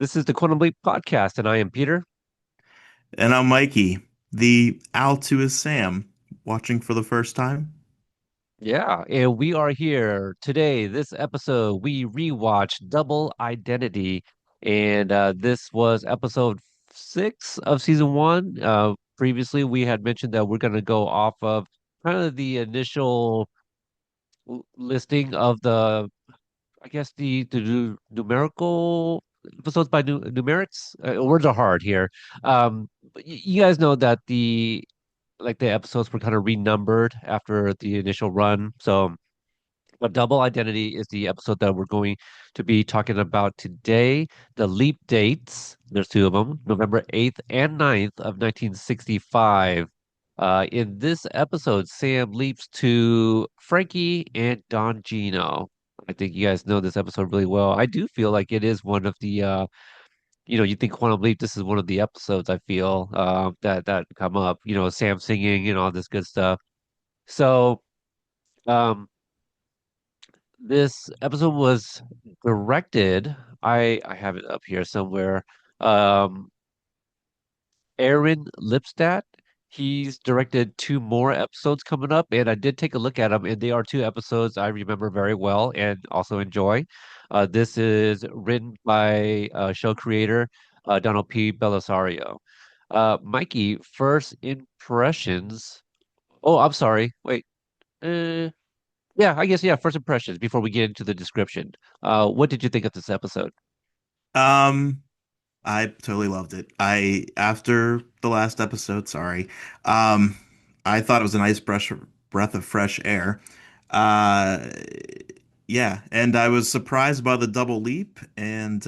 This is the Quantum Leap Podcast, and I am Peter. And I'm Mikey, the owl to his Sam, watching for the first time. Yeah, and we are here today. This episode, we rewatch Double Identity, and this was episode 6 of season 1. Previously, we had mentioned that we're going to go off of kind of the initial listing of I guess the numerical episodes by numerics. Words are hard here. But you guys know that the episodes were kind of renumbered after the initial run. So, a Double Identity is the episode that we're going to be talking about today. The leap dates, there's two of them, November 8th and 9th of 1965. In this episode, Sam leaps to Frankie and Don Gino. I think you guys know this episode really well. I do feel like it is one of you think Quantum Leap, this is one of the episodes I feel that come up, Sam singing and all this good stuff. So, um, this episode was directed, I have it up here somewhere. Um, Aaron Lipstadt. He's directed two more episodes coming up, and I did take a look at them, and they are two episodes I remember very well and also enjoy. This is written by show creator Donald P. Bellisario. Mikey, first impressions. Oh, I'm sorry. Wait. Uh, yeah, I guess, yeah, first impressions before we get into the description. What did you think of this episode? Um, I totally loved it. After the last episode, sorry, um, I thought it was a nice breath of fresh air. Uh, yeah, and I was surprised by the double leap, and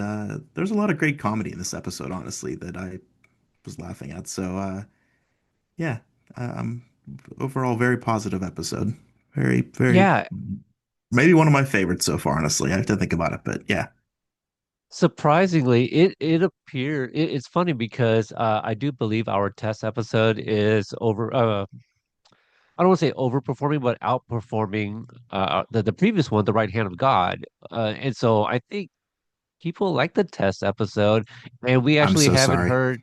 there's a lot of great comedy in this episode, honestly, that I was laughing at. So, yeah, um, overall, very positive episode. Very, Yeah, maybe one of my favorites so far, honestly. I have to think about it, but yeah. surprisingly, it's funny because I do believe our test episode is over. I don't want to say overperforming, but outperforming the previous one, The Right Hand of God. And so I think people like the test episode, and we I'm actually so haven't sorry. heard.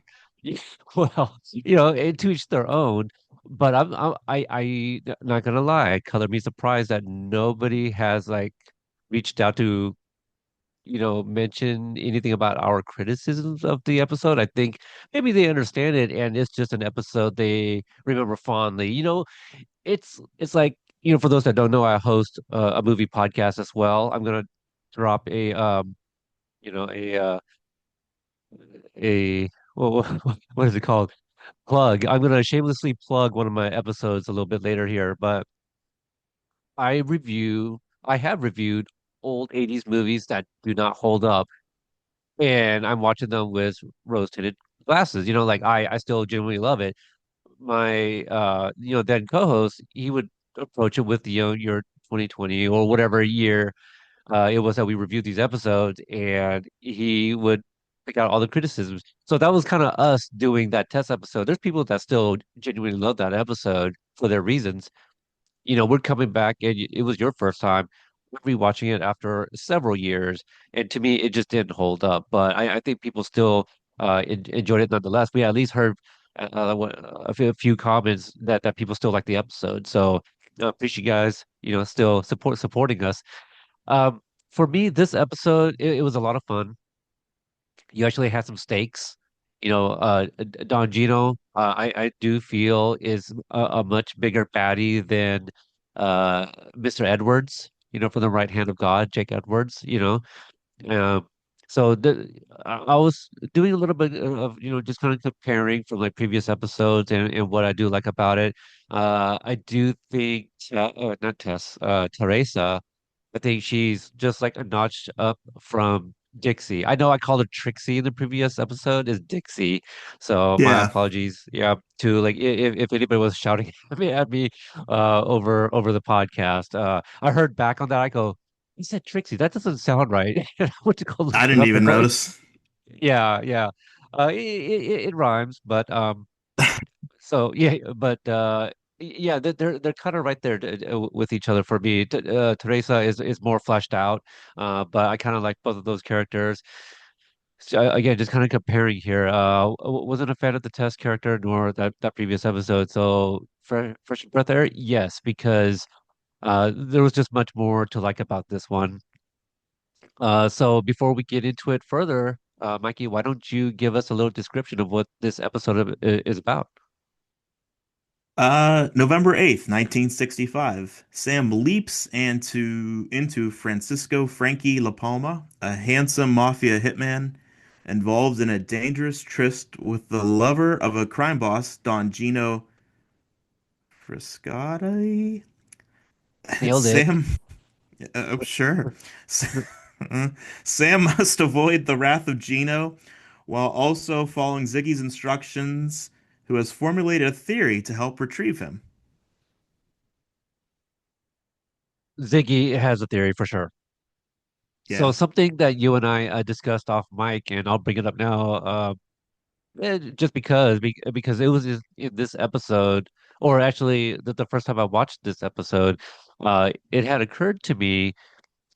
Well, to each their own. But not gonna lie, color me surprised that nobody has like reached out to mention anything about our criticisms of the episode. I think maybe they understand it, and it's just an episode they remember fondly. It's like, for those that don't know, I host a movie podcast as well. I'm gonna drop you know, a well, what is it called? Plug. I'm gonna shamelessly plug one of my episodes a little bit later here, but I have reviewed old 80s movies that do not hold up, and I'm watching them with rose-tinted glasses. Like I still genuinely love it. My then co-host, he would approach it with your 2020 or whatever year it was that we reviewed these episodes, and he would pick out all the criticisms. So that was kind of us doing that test episode. There's people that still genuinely love that episode for their reasons. We're coming back, and it was your first time rewatching it after several years, and to me, it just didn't hold up. But I think people still enjoyed it nonetheless. We at least heard a few comments that people still like the episode. So appreciate you guys, still supporting us. Um, for me, this episode, it was a lot of fun. You actually had some stakes. Don Gino, I do feel is a much bigger baddie than uh, Mr. Edwards, from the right hand of God, Jake Edwards, Um, so I was doing a little bit of, just kind of comparing from like previous episodes and what I do like about it. I do think, not Tess, Teresa. I think she's just like a notch up from Dixie. I know I called her Trixie in the previous episode, is Dixie. So my Yeah, apologies. Yeah, to like if anybody was shouting at me over the podcast. I heard back on that. I go, you said Trixie. That doesn't sound right. I went to go look I it didn't up. even notice. Yeah, yeah. It rhymes, but so yeah, but yeah, they're kind of right there with each other for me. Teresa is more fleshed out, but I kind of like both of those characters. So, again, just kind of comparing here. Wasn't a fan of the test character nor that previous episode. So, fresh breath air, yes, because there was just much more to like about this one. So before we get into it further, Mikey, why don't you give us a little description of what this is about? November 8th, 1965. Sam leaps into Francisco Frankie La Palma, a handsome mafia hitman involved in a dangerous tryst with the lover of a crime boss, Don Gino Friscotti. Nailed it. Sam, sure. Sam must avoid the wrath of Gino while also following Ziggy's instructions, who has formulated a theory to help retrieve him. Ziggy has a theory for sure. So Yeah. something that you and I discussed off mic, and I'll bring it up now, just because it was in this episode, or actually the first time I watched this episode, it had occurred to me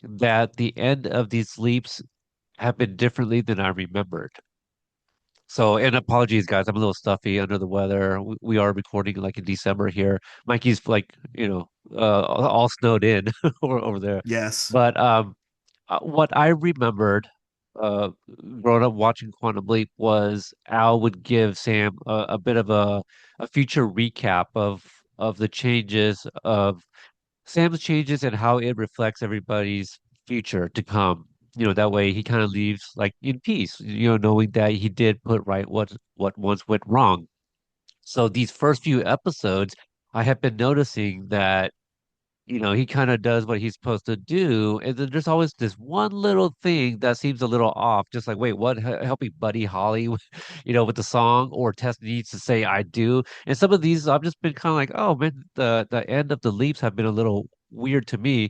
that the end of these leaps happened differently than I remembered. So, and apologies, guys. I'm a little stuffy, under the weather. We are recording like in December here. Mikey's like, all snowed in over there. Yes. But what I remembered, uh, growing up watching Quantum Leap was Al would give Sam a bit of a future recap of the changes of Sam's changes and how it reflects everybody's future to come. That way he kind of leaves like in peace, knowing that he did put right what once went wrong. So these first few episodes, I have been noticing that he kind of does what he's supposed to do. And then there's always this one little thing that seems a little off, just like, wait, what? Help me, Buddy Holly, with the song, or Tess needs to say, I do. And some of these, I've just been kind of like, oh man, the end of the leaps have been a little weird to me.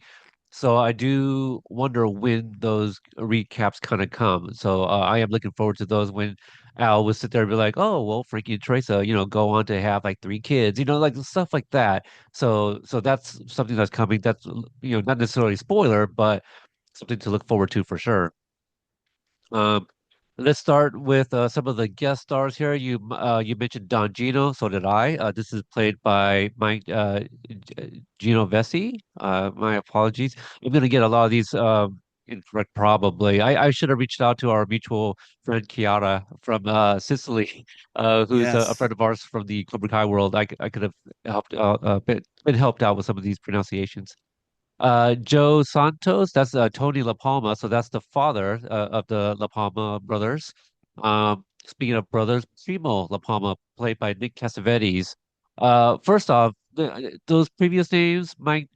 So I do wonder when those recaps kind of come. So I am looking forward to those when Al would sit there and be like, oh, well, Frankie and Teresa, go on to have like three kids, like stuff like that. So that's something that's coming. That's not necessarily a spoiler, but something to look forward to for sure. Um, let's start with some of the guest stars here. You mentioned Don Gino, so did I. This is played by Mike Gino Vessi. My apologies. I'm gonna get a lot of these incorrect probably. I should have reached out to our mutual friend Chiara from Sicily, who's a Yes. friend of ours from the Cobra Kai world. I could have helped been helped out with some of these pronunciations. Joe Santos, that's Tony La Palma, so that's the father of the La Palma brothers. Speaking of brothers, Primo La Palma, played by Nick Cassavetes. First off, those previous names, Mike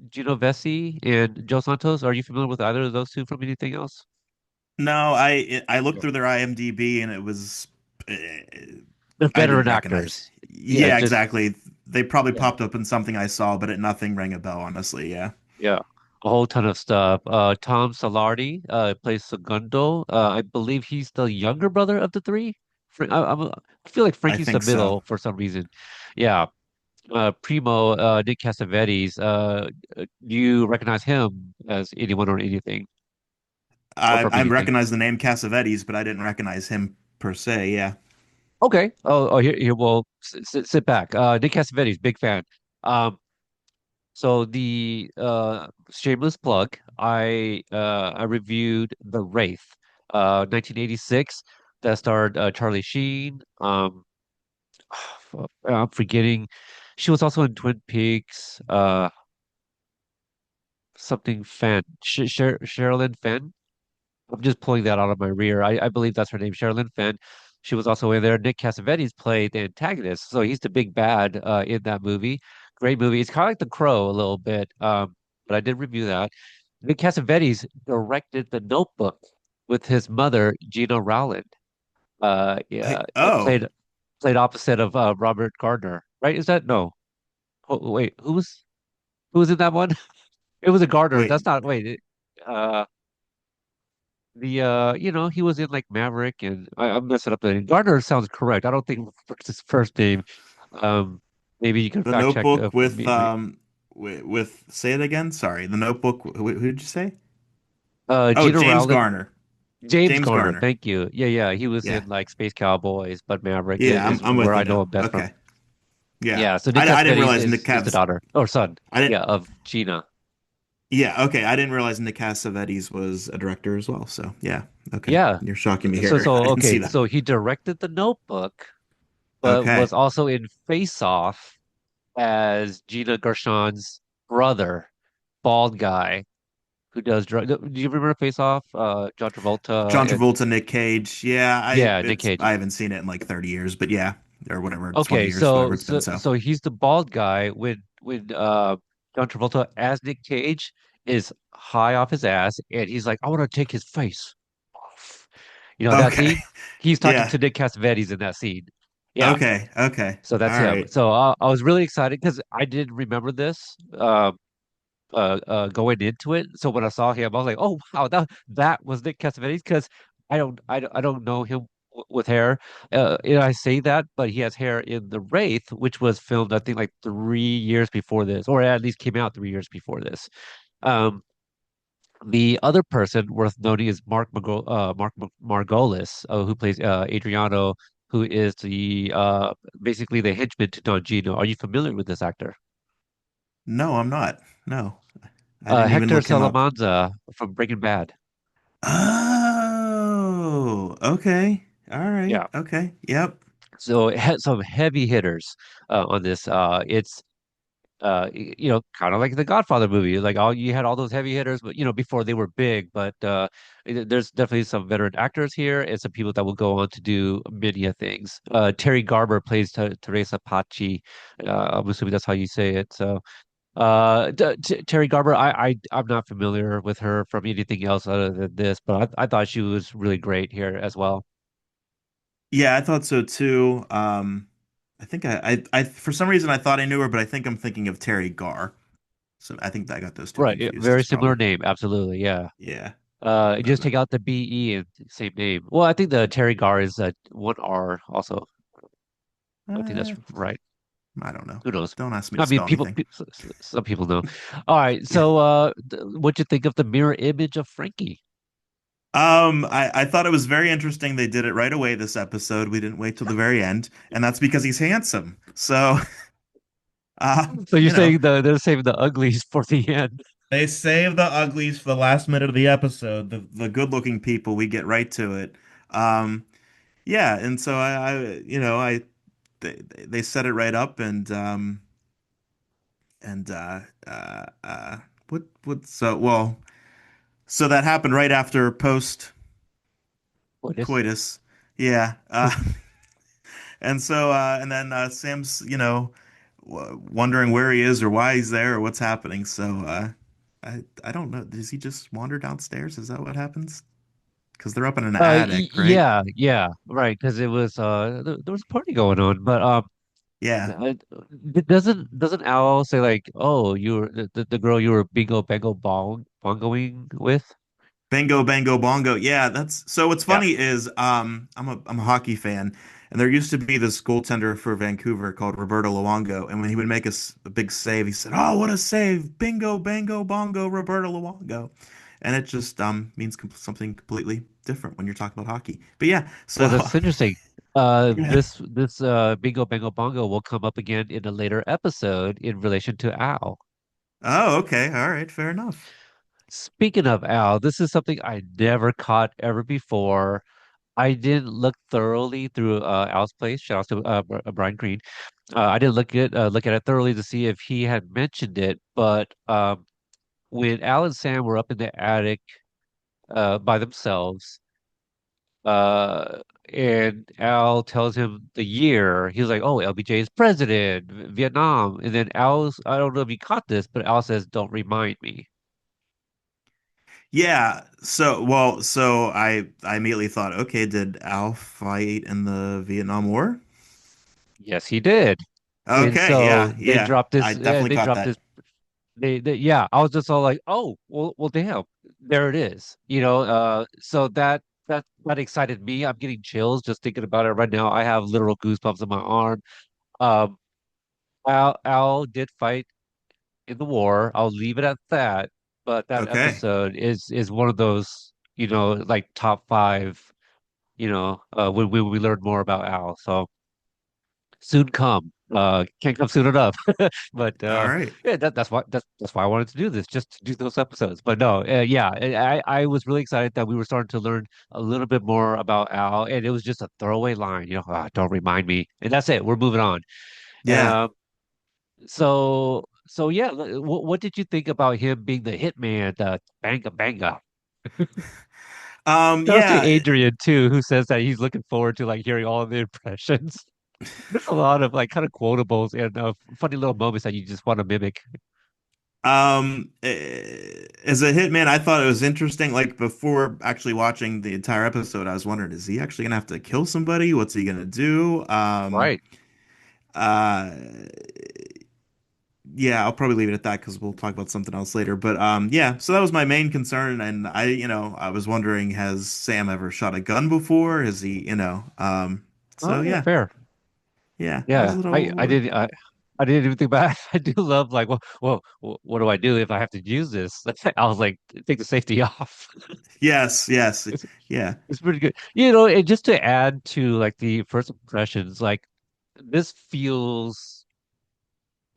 Genovese and Joe Santos, are you familiar with either of those two from anything else? No, I looked Yeah. through their IMDb and it was They're I didn't veteran recognize. actors. Yeah, Yeah, just exactly. They probably yeah. popped up in something I saw, but nothing rang a bell, honestly. Yeah. Yeah, a whole ton of stuff. Tom Salardi plays Segundo. I believe he's the younger brother of the three. I feel like I Frankie's the think so. middle for some reason. Yeah. Primo, Nick Cassavetes. Do you recognize him as anyone or anything, or from I anything? recognize the name Cassavetes, but I didn't recognize him per se. Yeah. Okay. Oh, here. Well, sit back. Nick Cassavetes, big fan. Um, So the shameless plug, I reviewed The Wraith, 1986, that starred Charlie Sheen. I'm forgetting. She was also in Twin Peaks. Something Fenn, Sherilyn Fenn. I'm just pulling that out of my rear. I believe that's her name, Sherilyn Fenn. She was also in there. Nick Cassavetes played the antagonist, so he's the big bad in that movie. Great movie. It's kind of like The Crow a little bit, but I did review that. Nick Cassavetes directed The Notebook with his mother, Gina Rowland. Yeah, Oh, played opposite of Robert Gardner, right? Is that no? Oh, wait, who was in that one? It was a Gardner. wait. That's not. Wait, he was in like Maverick, and I'm messing up the name. Gardner sounds correct. I don't think it's his first name. Um, maybe you can The fact check Notebook with me. say it again. Sorry. The Notebook. Who did you say? Uh, Oh, Gina James Rowland. Garner. James James Garner, Garner. thank you. Yeah, yeah, he was Yeah. in like Space Cowboys, but Maverick Yeah, is I'm where with I you know now. him best from. Okay. Yeah. Yeah, so Nick I didn't Cassavetes realize Nick is the Cavs. daughter or son, I didn't yeah, of Gina. Yeah, okay. I didn't realize Nick Cassavetes was a director as well. So yeah, okay. Yeah. You're shocking me So here. so I didn't see okay, that. so he directed The Notebook, but Okay. was also in Face Off as Gina Gershon's brother, bald guy who does drug. Do you remember Face Off? John John Travolta and Travolta, Nick Cage. Yeah, yeah, Nick Cage. I haven't seen it in like 30 years, but yeah, or whatever, 20 Okay, years, whatever so it's been. so So so he's the bald guy when John Travolta as Nick Cage is high off his ass and he's like, I want to take his face off. You know that okay. scene? He's talking Yeah. to Nick Cassavetes in that scene. Yeah, Okay. Okay. so All that's him. right. So I was really excited because I didn't remember this going into it. So when I saw him, I was like, oh wow, that was Nick Cassavetes because I don't know him with hair. And I say that, but he has hair in The Wraith, which was filmed I think like 3 years before this, or at least came out 3 years before this. Um, the other person worth noting is Margolis, who plays Adriano, who is the basically the henchman to Don Gino. Are you familiar with this actor? No, I'm not. No, I didn't even Hector look him up. Salamanca from Breaking Bad. Oh, okay. All right. Yeah. Okay. Yep. So it had some heavy hitters on this. It's kind of like the Godfather movie. Like all you had all those heavy hitters, but before they were big. But there's definitely some veteran actors here and some people that will go on to do many of things. Terry Garber plays Teresa Paci. I'm assuming that's how you say it. So Terry Garber, I'm not familiar with her from anything else other than this, but I thought she was really great here as well. Yeah, I thought so too. I think for some reason I thought I knew her, but I think I'm thinking of Terry Garr. So I think I got those two Right, yeah, confused. very Is similar probably name, absolutely, yeah. yeah. Just But take out the BE and same name. Well, I think the Terry Gar is one R also. I think that's uh, right. I don't know. Who knows? Don't ask me to I mean, spell anything. some people know. All right, Yeah. so what'd you think of the mirror image of Frankie? I thought it was very interesting they did it right away this episode. We didn't wait till the very end, and that's because he's handsome. So, So you're you know, saying they're saving the uglies for the end? they save the uglies for the last minute of the episode. The good-looking people, we get right to it. Um, yeah, and so they set it right up, and what so well so that happened right after post What is? coitus. Yeah. And then Sam's wondering where he is or why he's there or what's happening. So I don't know. Does he just wander downstairs? Is that what happens? Because they're up in an attic, right? Yeah, yeah, right. Because it was there was a party going on, but Yeah. doesn't Al say like, oh, you were the girl you were bingo bango bongoing with? Bingo, bango, bongo. Yeah, that's so what's Yeah. funny is I'm a hockey fan, and there used to be this goaltender for Vancouver called Roberto Luongo, and when he would make a big save, he said, "Oh, what a save! Bingo, bango, bongo, Roberto Luongo." And it just means something completely different when you're talking about hockey. But yeah, Well, so that's interesting. yeah. This bingo bango bongo will come up again in a later episode in relation to Al. Oh, okay. All right, fair enough. Speaking of Al, this is something I never caught ever before. I didn't look thoroughly through Al's place. Shout out to Brian Green. I didn't look at it thoroughly to see if he had mentioned it, but when Al and Sam were up in the attic by themselves, uh, and Al tells him the year, he's like, "Oh, LBJ is president, Vietnam." And then I don't know if you caught this, but Al says, "Don't remind me." Yeah, so I immediately thought, okay, did Al fight in the Vietnam War? Yes, he did. And Okay, so yeah, yeah. I definitely they caught dropped that. this. Yeah, I was just all like, "Oh, well, damn, there it is." So that excited me. I'm getting chills just thinking about it right now. I have literal goosebumps on my arm. Um, Al did fight in the war. I'll leave it at that. But that Okay. episode is one of those. like top five, when we learn more about Al. So soon come. Can't come soon enough. But All right. yeah, that's why I wanted to do this, just to do those episodes. But no, yeah, I was really excited that we were starting to learn a little bit more about Al, and it was just a throwaway line, don't remind me, and that's it. We're moving on. Yeah. So yeah, what did you think about him being the hitman, the banga banga? That was to Yeah. Adrian too, who says that he's looking forward to like hearing all of the impressions. There's a lot of like kind of quotables and funny little moments that you just want to mimic. As a hitman, I thought it was interesting. Like before actually watching the entire episode, I was wondering, is he actually gonna have to kill somebody? What's he gonna do? Right. Uh, yeah, I'll probably leave it at that because we'll talk about something else later. But yeah, so that was my main concern, and I was wondering, has Sam ever shot a gun before? Is he, so Oh yeah, yeah, fair. yeah, I was a Yeah, little, I didn't even think about it. I do love like, what do I do if I have to use this? I was like, take the safety off. yes, yes, It's yeah, it's pretty good. And just to add to like the first impressions, like this feels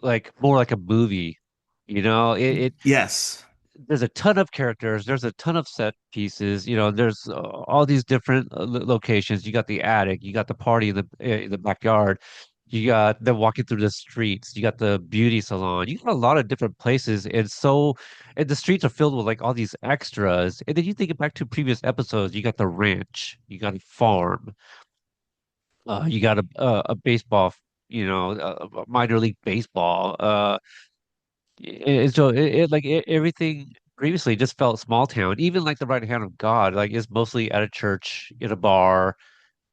like more like a movie. It yes, there's a ton of characters, there's a ton of set pieces, there's all these different locations. You got the attic, you got the party in the backyard, you got them walking through the streets, you got the beauty salon, you got a lot of different places. And the streets are filled with like all these extras. And then you think back to previous episodes, you got the ranch, you got a farm, you got a baseball, a minor league baseball. And so everything previously just felt small town. Even like the right hand of God, like is mostly at a church, in a bar,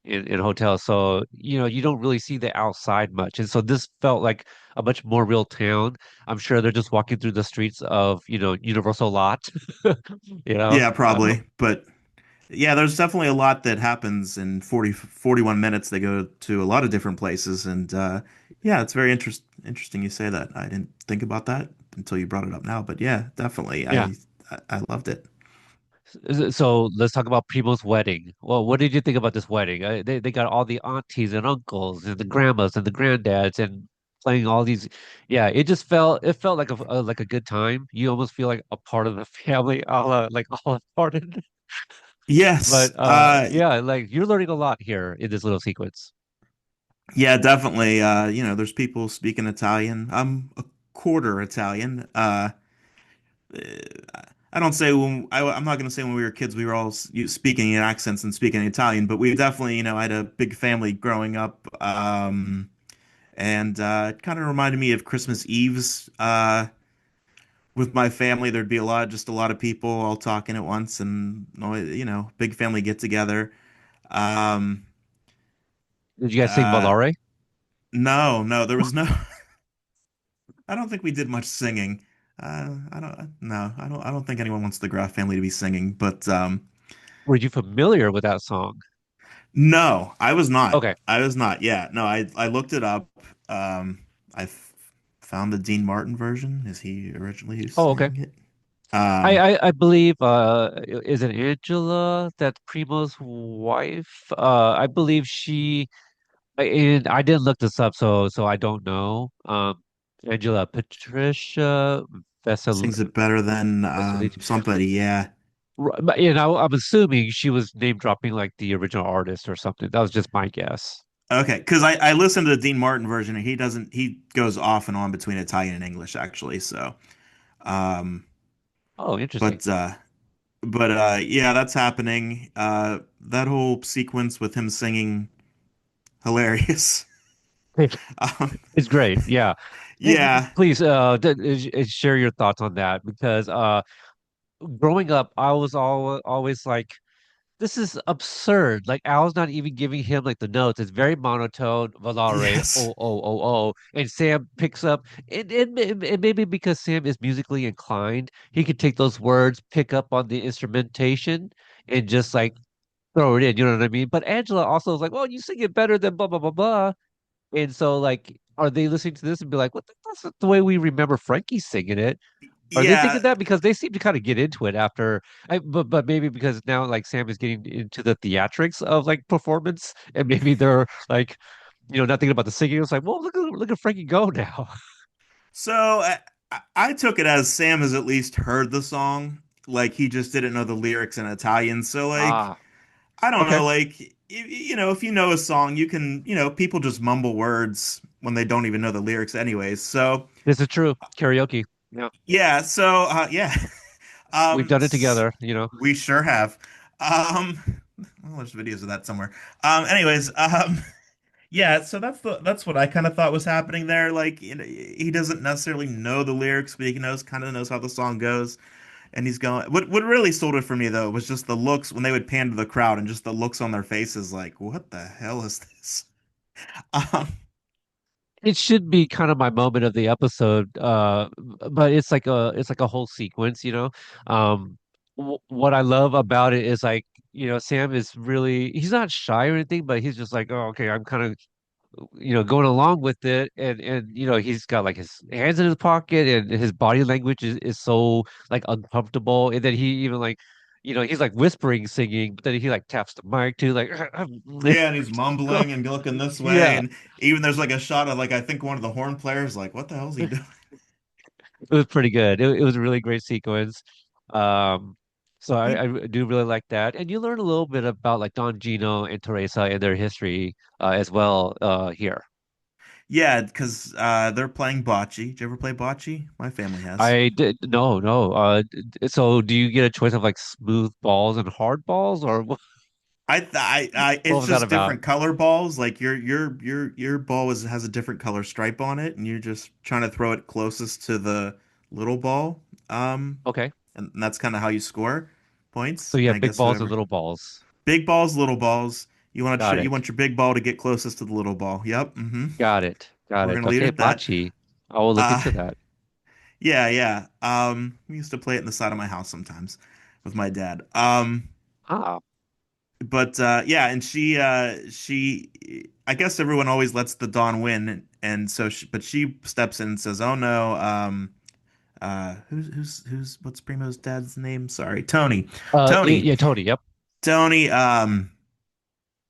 in a hotel. So you don't really see the outside much. And so this felt like a much more real town. I'm sure they're just walking through the streets of Universal Lot. You know, yeah, probably, but. Yeah, there's definitely a lot that happens in 41 minutes. They go to a lot of different places, and yeah, it's very interesting you say that. I didn't think about that until you brought it up now, but yeah, definitely. yeah. I loved it. So let's talk about Primo's wedding. Well, what did you think about this wedding? They got all the aunties and uncles and the grandmas and the granddads and playing all these. Yeah, it felt like a good time. You almost feel like a part of the family, like all part of it. Yes, But yeah, like you're learning a lot here in this little sequence. yeah, definitely. There's people speaking Italian. I'm a quarter Italian. I don't say I'm not going to say when we were kids we were all speaking in accents and speaking Italian, but we definitely, I had a big family growing up. And it kind of reminded me of Christmas Eves with my family. There'd be just a lot of people all talking at once, and big family get together. Um, Did you guys sing uh, Volare? no, no, there was no. I don't think we did much singing. I don't. No, I don't think anyone wants the Graf family to be singing. But Were you familiar with that song? no, I was not. Okay. I was not. Yeah, no, I looked it up. Um, found the Dean Martin version. Is he originally who Oh, okay. sang it? I, Um, I I believe is it Angela that's Primo's wife? I believe and I didn't look this up, so I don't know. Angela Patricia Vessel sings it better than Veselici. somebody. Yeah. But, I'm assuming she was name dropping like the original artist or something. That was just my guess. Okay, because I listened to the Dean Martin version and he goes off and on between Italian and English actually. So, um, Oh, interesting. but yeah, that's happening. That whole sequence with him singing, hilarious. Um, It's great. Yeah. yeah. Please, share your thoughts on that because growing up, I was always like, this is absurd. Like Al's not even giving him like the notes. It's very monotone, volare, Yes. oh, oh, oh, oh. And Sam picks up and maybe because Sam is musically inclined, he could take those words, pick up on the instrumentation, and just like throw it in, you know what I mean? But Angela also is like, well, you sing it better than blah blah blah blah. And so like are they listening to this and be like, what that's not the way we remember Frankie singing it? Are they Yeah. thinking that? Because they seem to kind of get into it after, but maybe because now like Sam is getting into the theatrics of like performance, and maybe they're like, not thinking about the singing. It's like, well, look at Frankie go now. So I took it as Sam has at least heard the song. Like he just didn't know the lyrics in Italian. So like Ah, I don't okay. know. Like if you know a song, you can people just mumble words when they don't even know the lyrics anyways. So This is true. Karaoke. Yeah, yeah. So yeah. we've done it S together. We sure have. Um, well, there's videos of that somewhere. Anyways, yeah, so that's what I kind of thought was happening there. Like, he doesn't necessarily know the lyrics, but he knows kind of knows how the song goes, and he's going. What really sold it for me though was just the looks when they would pan to the crowd and just the looks on their faces, like, what the hell is this? Um, It should be kind of my moment of the episode, but it's like a whole sequence. W what I love about it is like, Sam is really he's not shy or anything, but he's just like, oh, okay, I'm kind of going along with it, and he's got like his hands in his pocket, and his body language is so like uncomfortable, and then he even like, he's like whispering, singing, but then he like taps the mic too, like, yeah, and he's mumbling and looking this way, yeah. and even there's like a shot of like I think one of the horn players, like, what the hell is he doing? It was pretty good. It was a really great sequence. Um, so I, He I do really like that. And you learn a little bit about like Don Gino and Teresa and their history as well here. Yeah, because they're playing bocce. Did you ever play bocce? My family has. I did no, no. So do you get a choice of like smooth balls and hard balls, or It's what was that just about? different color balls. Like your ball has a different color stripe on it, and you're just trying to throw it closest to the little ball. Um, Okay. and that's kind of how you score So points. you And have I big guess balls and whatever little balls. big balls, little balls. Got You it. want your big ball to get closest to the little ball. Yep. Got it. Got We're it. gonna leave it Okay, at that. bocce. I will look Uh, into that. yeah, yeah. We used to play it in the side of my house sometimes with my dad. Ah, But yeah, and she I guess everyone always lets the Dawn win, and so but she steps in and says, "Oh no, who's what's Primo's dad's name? Sorry, Tony. Tony. yeah, Tony. Yep. Tony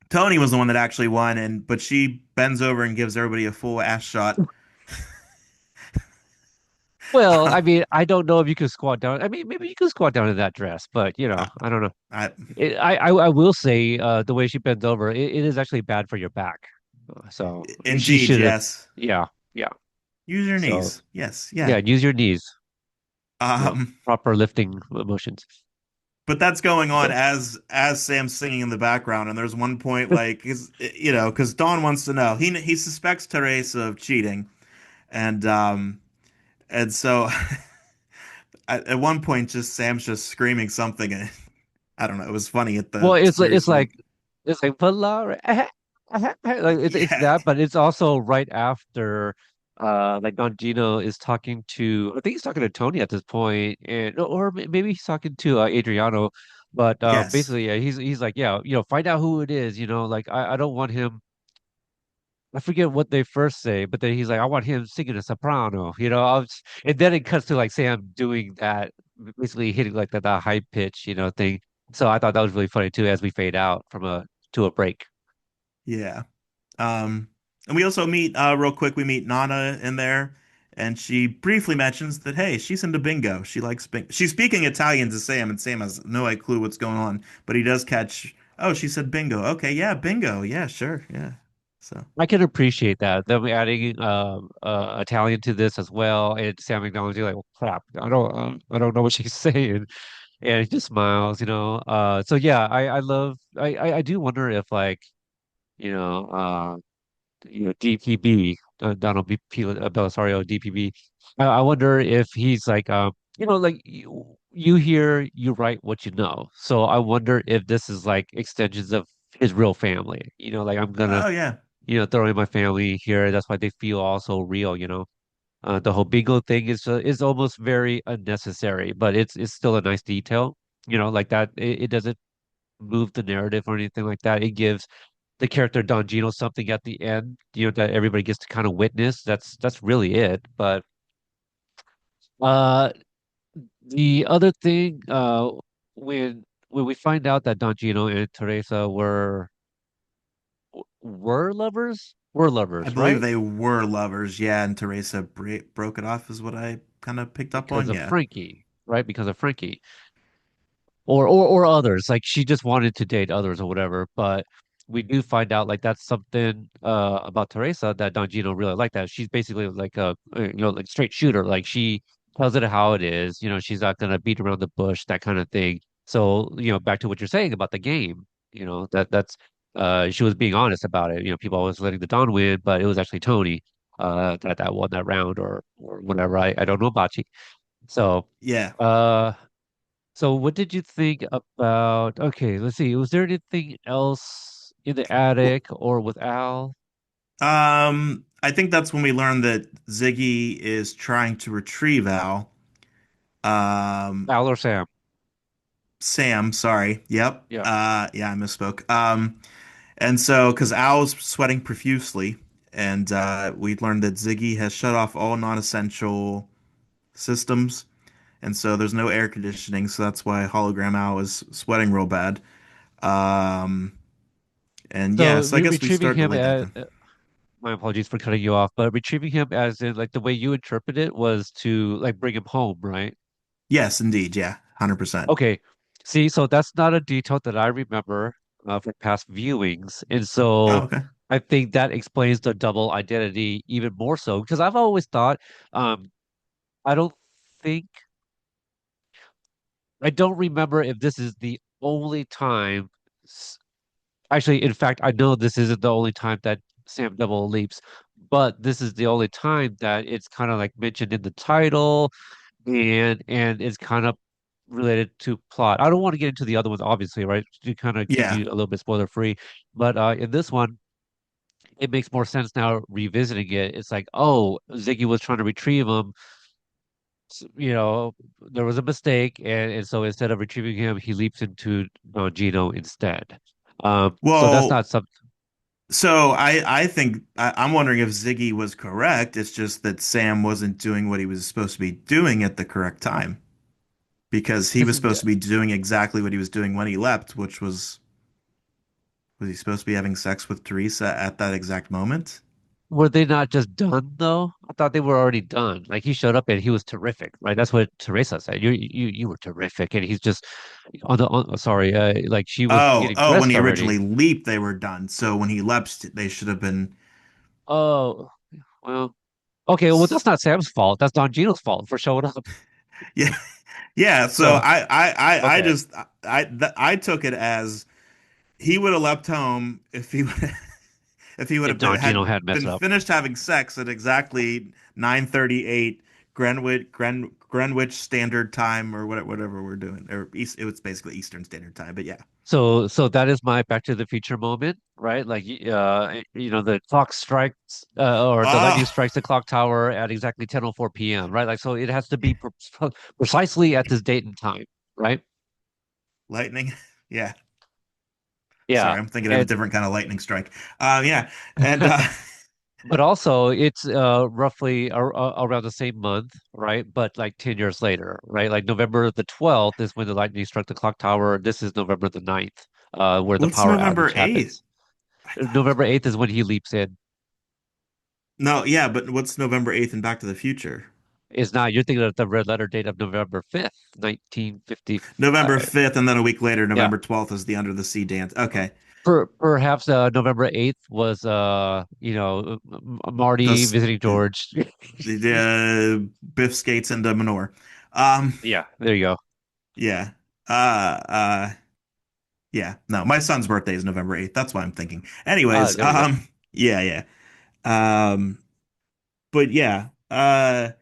Tony was the one that actually won, and but she bends over and gives everybody a full ass shot. Well, I mean, I don't know if you could squat down. I mean, maybe you could squat down in that dress, but I, I don't know. I I will say, the way she bends over, it is actually bad for your back. So she indeed, should have, yes. yeah, yeah. Use your So knees. Yes, yeah, yeah. use your knees. Um Proper lifting motions. But that's going on So as Sam's singing in the background, and there's one point like because Dawn wants to know. He suspects Teresa of cheating, and and so at one point, just Sam's just screaming something, and I don't know. It was funny at well, the it's like weirdest moment. Valara, like it's Yeah. that, but it's also right after, like Don Gino is talking to, I think he's talking to Tony at this point, and or maybe he's talking to Adriano, but Yes. basically, yeah, he's like, yeah, find out who it is, like I don't want him. I forget what they first say, but then he's like, I want him singing a soprano, and then it cuts to like Sam doing that, basically hitting like the high pitch, thing. So I thought that was really funny too, as we fade out from a to a break. Yeah. Um, and we also meet real quick. We meet Nana in there, and she briefly mentions that hey, she's into bingo. She likes bingo. She's speaking Italian to Sam, and Sam has no clue what's going on, but he does catch. Oh, she said bingo. Okay, yeah, bingo. Yeah, sure, yeah. So I can appreciate that. Them adding Italian to this as well, and Sam acknowledging like, well, crap, I don't know what she's saying, and he just smiles, So yeah, I love, I do wonder if like, you know, uh, DPB, Donald Belisario, DPB. I wonder if he's like, like you hear, you write what you know. So I wonder if this is like extensions of his real family. Like I'm gonna, oh yeah, throw in my family here. That's why they feel also real. The whole bingo thing is almost very unnecessary, but it's still a nice detail. Like that. It doesn't move the narrative or anything like that. It gives the character Don Gino something at the end, that everybody gets to kind of witness. That's really it. But uh The other thing, when we find out that Don Gino and Teresa were lovers, were I lovers, believe right? they were lovers, yeah, and Teresa broke it off, is what I kind of picked up Because on, of yeah. Frankie, right? Because of Frankie. Or others, like she just wanted to date others or whatever, but we do find out like that's something about Teresa that Don Gino really liked, that she's basically like a like straight shooter, like she tells it how it is, she's not gonna beat around the bush, that kind of thing. So back to what you're saying about the game, that's she was being honest about it. People always letting the Don win, but it was actually Tony that won that round, or whatever. I don't know about you. So Yeah. uh so what did you think about, okay, let's see. Was there anything else in the Well, attic or with Al? I think that's when we learned that Ziggy is trying to retrieve Al. Um, Al or Sam? Sam, sorry. Yep. Yeah. Yeah, I misspoke. And so, because Al's sweating profusely, and we learned that Ziggy has shut off all non-essential systems, and so there's no air conditioning, so that's why hologram Al is sweating real bad. Um, and yeah, So so I guess we retrieving start the him late night as, then. my apologies for cutting you off, but retrieving him as in like the way you interpret it was to like bring him home, right? Yes, indeed. Yeah, 100%. Okay. See, so that's not a detail that I remember from past viewings. And Oh, so okay. I think that explains the double identity even more so because I've always thought, um, I don't think I don't remember if this is the only time. s- Actually, in fact, I know this isn't the only time that Sam double leaps, but this is the only time that it's kind of like mentioned in the title, and it's kind of related to plot. I don't want to get into the other ones, obviously, right? To kind of keep Yeah. you a little bit spoiler free, but in this one, it makes more sense now revisiting it. It's like, oh, Ziggy was trying to retrieve him, there was a mistake, and so instead of retrieving him, he leaps into Gino instead. So that's Well, not some. so I think I'm wondering if Ziggy was correct. It's just that Sam wasn't doing what he was supposed to be doing at the correct time because he was supposed to be doing exactly what he was doing when he leapt, which was he supposed to be having sex with Teresa at that exact moment? Were they not just done though? I thought they were already done. Like he showed up and he was terrific, right? That's what Teresa said. You were terrific, and he's just sorry, like she was getting Oh, when dressed he already. originally leaped, they were done. So when he leapt, they should have been. Oh, well, okay, well that's not Sam's fault. That's Don Gino's fault for showing up. Yeah, yeah. So So I okay, just I took it as he would have left home if he would if he would if have been, Don Gino had had messed been up. finished having sex at exactly 9:38 Greenwich Standard Time or whatever we're doing, or East, it was basically Eastern Standard Time. But yeah. So that is my Back to the Future moment, right? Like, the clock strikes, or the lightning Oh, strikes the clock tower at exactly 10:04 p.m., right? Like, so it has to be precisely at this date and time, right? lightning. Yeah. Yeah, Sorry, I'm thinking of a and different kind of lightning strike. Yeah, and but also it's roughly around the same month, right? But like 10 years later, right? Like November the 12th is when the lightning struck the clock tower. This is November the 9th, where the what's power November outage 8th? happens. I thought November 8th is when he leaps in. no, yeah, but what's November 8th in Back to the Future? Is not, you're thinking of the red letter date of November 5th, November 1955. 5th, and then a week later, Yeah. November 12th is the Under the Sea dance. Okay. Perhaps November 8th was Marty Thus, visiting George. Biff skates into Manure. Um, Yeah, there you go. yeah. Uh, uh, yeah. No, my son's birthday is November 8th. That's why I'm thinking. Ah, Anyways, there you go. yeah, yeah. Um, but yeah, I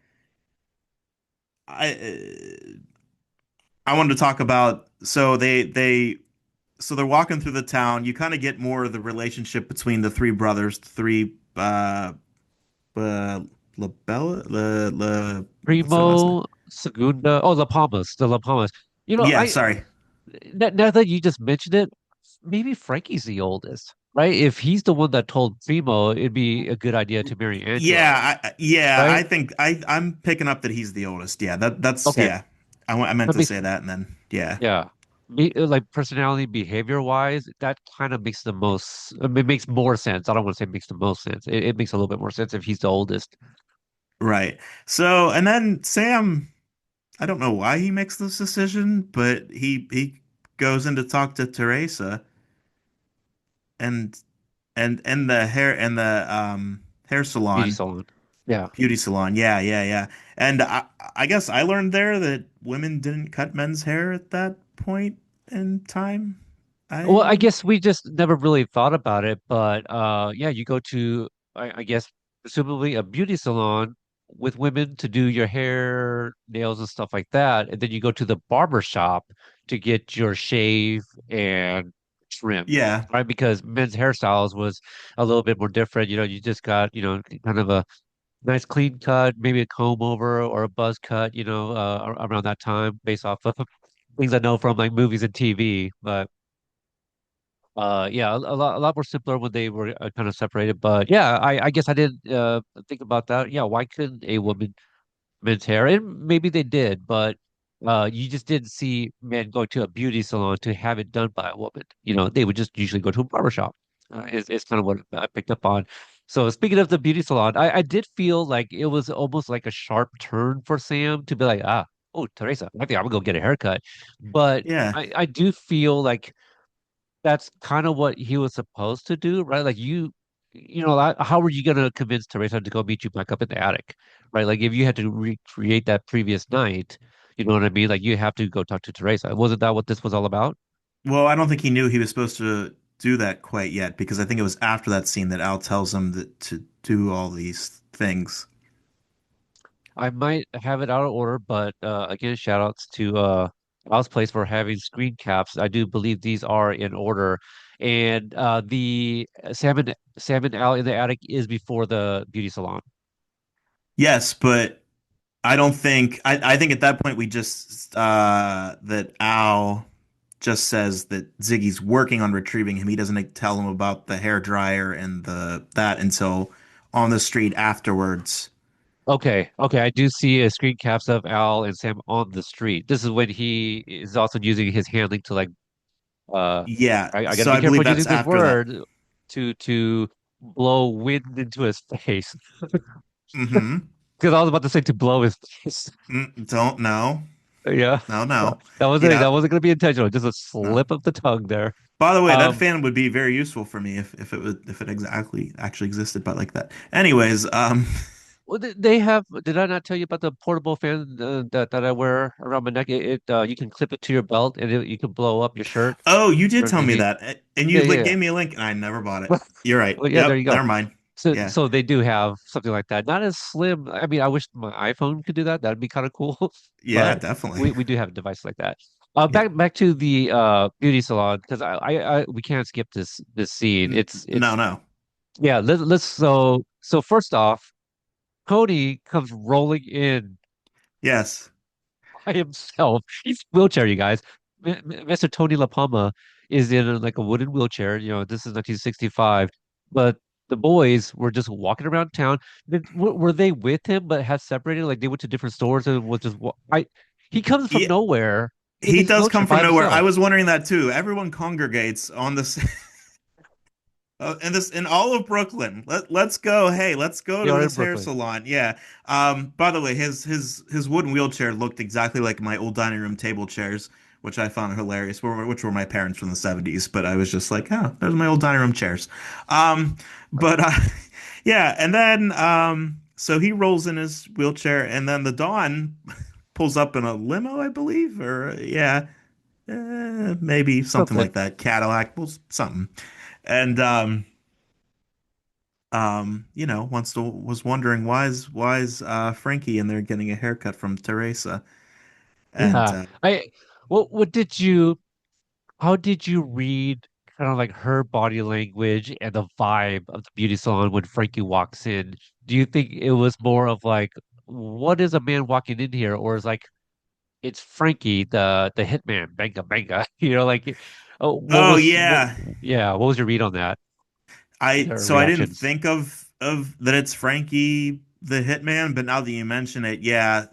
wanted to talk about, so so they're walking through the town. You kind of get more of the relationship between the three brothers, the three, uh, Labella, what's their last name? Primo, Segunda. Oh, La Palmas, the La Palmas. Yeah, I sorry. now that you just mentioned it, maybe Frankie's the oldest, right? If he's the one that told Primo, it'd be a good idea to marry Angela, Yeah, right? I think I'm picking up that he's the oldest. Yeah, that's Okay. yeah. I meant That to makes say that, and then yeah, Yeah. Like personality behavior wise, that kind of makes the most, I mean, it makes more sense. I don't want to say it makes the most sense. It makes a little bit more sense if he's the oldest. right. So, and then Sam, I don't know why he makes this decision, but he goes in to talk to Teresa and and the hair Beauty salon, salon. Yeah. beauty salon. Yeah, yeah, yeah. And I guess I learned there that women didn't cut men's hair at that point in time. Well, I I guess we just never really thought about it, but yeah, you go to I guess presumably a beauty salon with women to do your hair, nails and stuff like that, and then you go to the barber shop to get your shave and trim, yeah. right? Because men's hairstyles was a little bit more different. You know, you just got, kind of a nice clean cut, maybe a comb over or a buzz cut, around that time based off of things I know from like movies and TV, but yeah, a lot more simpler when they were kind of separated. But yeah, I guess I didn't think about that. Yeah, why couldn't a woman men's hair? And maybe they did, but you just didn't see men going to a beauty salon to have it done by a woman. You know, they would just usually go to a barber shop. Is kind of what I picked up on. So speaking of the beauty salon, I did feel like it was almost like a sharp turn for Sam to be like, oh, Teresa, I think I'm gonna go get a haircut. But Yeah. I do feel like that's kind of what he was supposed to do, right? Like how were you gonna convince Teresa to go meet you back up in the attic, right? Like if you had to recreate that previous night, you know what I mean? Like you have to go talk to Teresa. Wasn't that what this was all about? Well, I don't think he knew he was supposed to do that quite yet because I think it was after that scene that Al tells him that to do all these things. I might have it out of order, but again, shout outs to Al's Place for having screen caps. I do believe these are in order. And the Sam and Al in the attic is before the beauty salon. Yes, but I don't think I think at that point we just that Al just says that Ziggy's working on retrieving him. He doesn't tell him about the hair dryer and the that until on the street afterwards. Okay, okay, I do see a screen caps of Al and Sam on the street. This is when he is also using his handling to like uh Yeah, I gotta so be I believe careful using that's this after that. word to blow wind into his face. Mm-hmm. Because I was about to say to blow his face. Don't know. Yeah. No, Well, no. that wasn't Yeah, that wasn't gonna be intentional, just a no. slip of the tongue there. By the way, that Um fan would be very useful for me if it would if it exactly actually existed, but like that. Anyways, well, they have. Did I not tell you about the portable fan that I wear around my neck? You can clip it to your belt and you can blow up your shirt oh, you did tell me underneath. that, and Yeah, you yeah, yeah. gave me a link, and I never bought it. You're right. Well, yeah, there Yep, you go. never mind. So, Yeah, so they do have something like that. Not as slim. I mean, I wish my iPhone could do that. That'd be kind of cool. yeah, But definitely. we do have a device like that. Yeah, Back to the beauty salon because I we can't skip this scene. No, It's no. yeah. Let's so first off, Cody comes rolling in Yes. by himself. He's wheelchair, you guys. Mr. Tony LaPalma is in like a wooden wheelchair. You know, this is 1965, but the boys were just walking around town. Were they with him but have separated? Like they went to different stores and was just he comes from Yeah, nowhere in he his does wheelchair come by from nowhere. I himself. was wondering that too. Everyone congregates on this in all of Brooklyn. Let's go. Hey, let's go They to are in this hair Brooklyn. salon. Yeah. By the way, his wooden wheelchair looked exactly like my old dining room table chairs, which I found hilarious. Which were my parents from the 70s, but I was just like, oh, those are my old dining room chairs. Um, but yeah, and then so he rolls in his wheelchair, and then the Dawn pulls up in a limo, I believe, or yeah, maybe something Something. like that. Cadillac, well, something. And was wondering why is Frankie in there getting a haircut from Teresa? And Yeah. I what did you How did you read kind of like her body language and the vibe of the beauty salon when Frankie walks in? Do you think it was more of like, what is a man walking in here? Or is like, it's Frankie, the hitman, banga banga, like, oh, oh yeah, yeah, what was your read on that? I Their so I didn't reactions. think of that it's Frankie the hitman, but now that you mention it, yeah,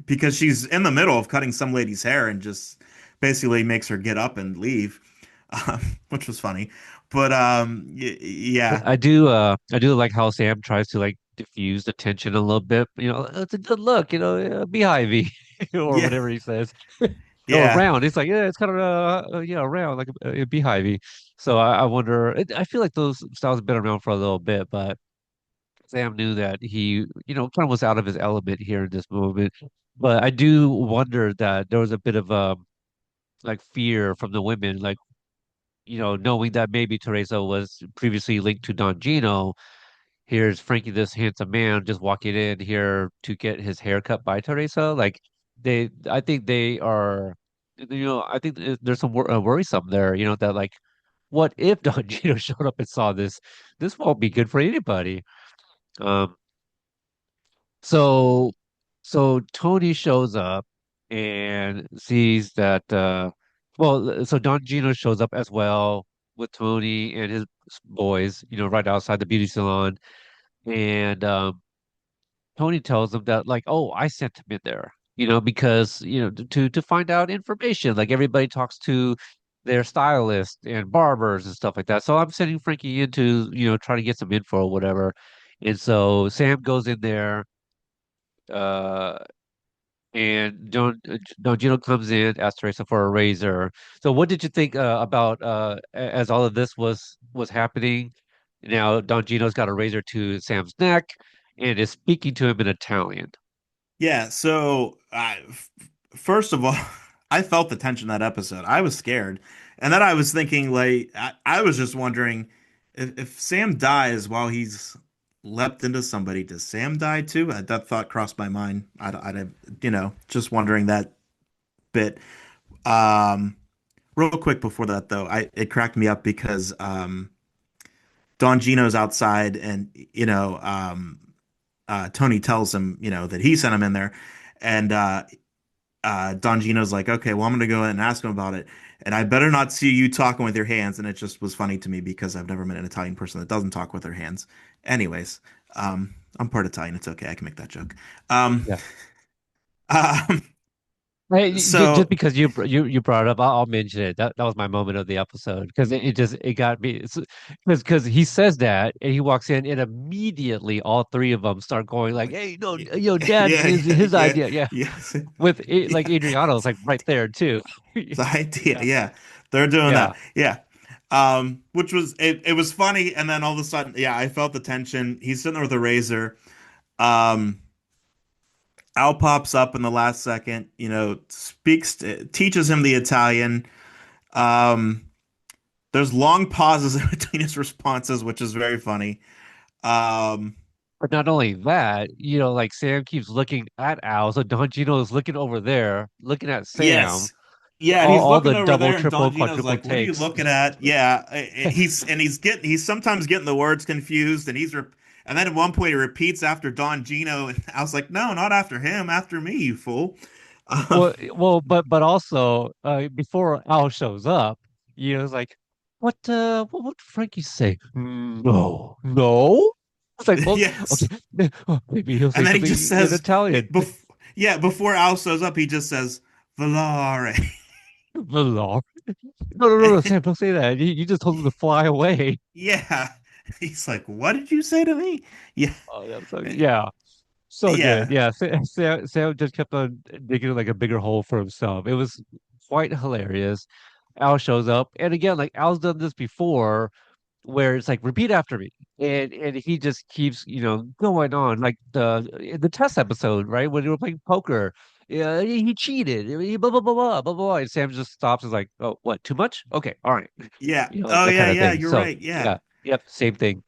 because she's in the middle of cutting some lady's hair and just basically makes her get up and leave, um, which was funny. But y yeah, I do like how Sam tries to like diffuse the tension a little bit. You know, it's a good look, you know, beehive or yeah, whatever he says. Or yeah, round. It's like, yeah, it's kind of yeah, round like a beehive. So I wonder. I feel like those styles have been around for a little bit, but Sam knew that he, you know, kind of was out of his element here in this moment. But I do wonder that there was a bit of like fear from the women, like, you know, knowing that maybe Teresa was previously linked to Don Gino. Here's Frankie, this handsome man, just walking in here to get his hair cut by Teresa. Like I think they are, you know, I think there's some worrisome there, you know, that like, what if Don Gino showed up and saw this? This won't be good for anybody. Um, so, so Tony shows up and sees that, so Don Gino shows up as well with Tony and his boys, you know, right outside the beauty salon. And Tony tells him that, like, oh, I sent him in there, you know, because, you know, to find out information. Like everybody talks to their stylist and barbers and stuff like that. So I'm sending Frankie in to, you know, try to get some info or whatever. And so Sam goes in there. Uh, And Don Gino comes in, asks Teresa for a razor. So, what did you think about as all of this was happening? Now, Don Gino's got a razor to Sam's neck and is speaking to him in Italian. yeah. So, first of all, I felt the tension that episode. I was scared, and then I was thinking, like, I was just wondering if Sam dies while he's leapt into somebody, does Sam die too? That thought crossed my mind. Just wondering that bit. Um, Real quick before that though, I it cracked me up because Don Gino's outside and Tony tells him, that he sent him in there and Don Gino's like, okay, well I'm gonna go in and ask him about it. And I better not see you talking with your hands. And it just was funny to me because I've never met an Italian person that doesn't talk with their hands. Anyways, I'm part Italian. It's okay. I can make that joke. Um, Yeah. um, Hey, just so because you brought it up, I'll mention it. That was my moment of the episode because it just it got me because he says that and he walks in and immediately all three of them start going like, "Hey, no, yeah, yo, Dad, yeah, his yeah, idea, yeah." yes, With it, like yeah. Adriano's like right there too. The idea, Yeah, yeah, they're doing yeah. that, yeah. Which was it was funny, and then all of a sudden, yeah, I felt the tension. He's sitting there with a razor. Um, Al pops up in the last second, teaches him the Italian. Um, there's long pauses in between his responses, which is very funny. Um, But not only that, you know, like Sam keeps looking at Al, so Don Gino is looking over there, looking at Sam. yes. Yeah, and he's All looking the over double, there, and Don triple, Gino's quadruple like, "What are you takes. looking at?" Yeah, he's sometimes getting the words confused, and then at one point he repeats after Don Gino, and I was like, "No, not after him, after me, you fool." Um, But also, before Al shows up, you know, it's like, what would Frankie say? No, no. It's like, well, okay, yes, maybe he'll say and then he something just in says, Italian. yeah, before Al shows up, he just says "Volare." Valar. No, Sam, don't say that. You just told him to fly away. Yeah, he's like, "What did you say to me?" Yeah, Oh, that's so, yeah. So good. yeah, Yeah, Sam just kept on digging like a bigger hole for himself. It was quite hilarious. Al shows up, and again, like Al's done this before, where it's like repeat after me, and he just keeps going on like in the test episode, right, when they were playing poker. Yeah, he cheated. He blah blah blah blah blah blah. And Sam just stops. And is like, oh, what? Too much? Okay, all right. yeah. You know, like Oh that yeah, kind of yeah. thing. You're So right. Yeah. yeah, yep, same thing.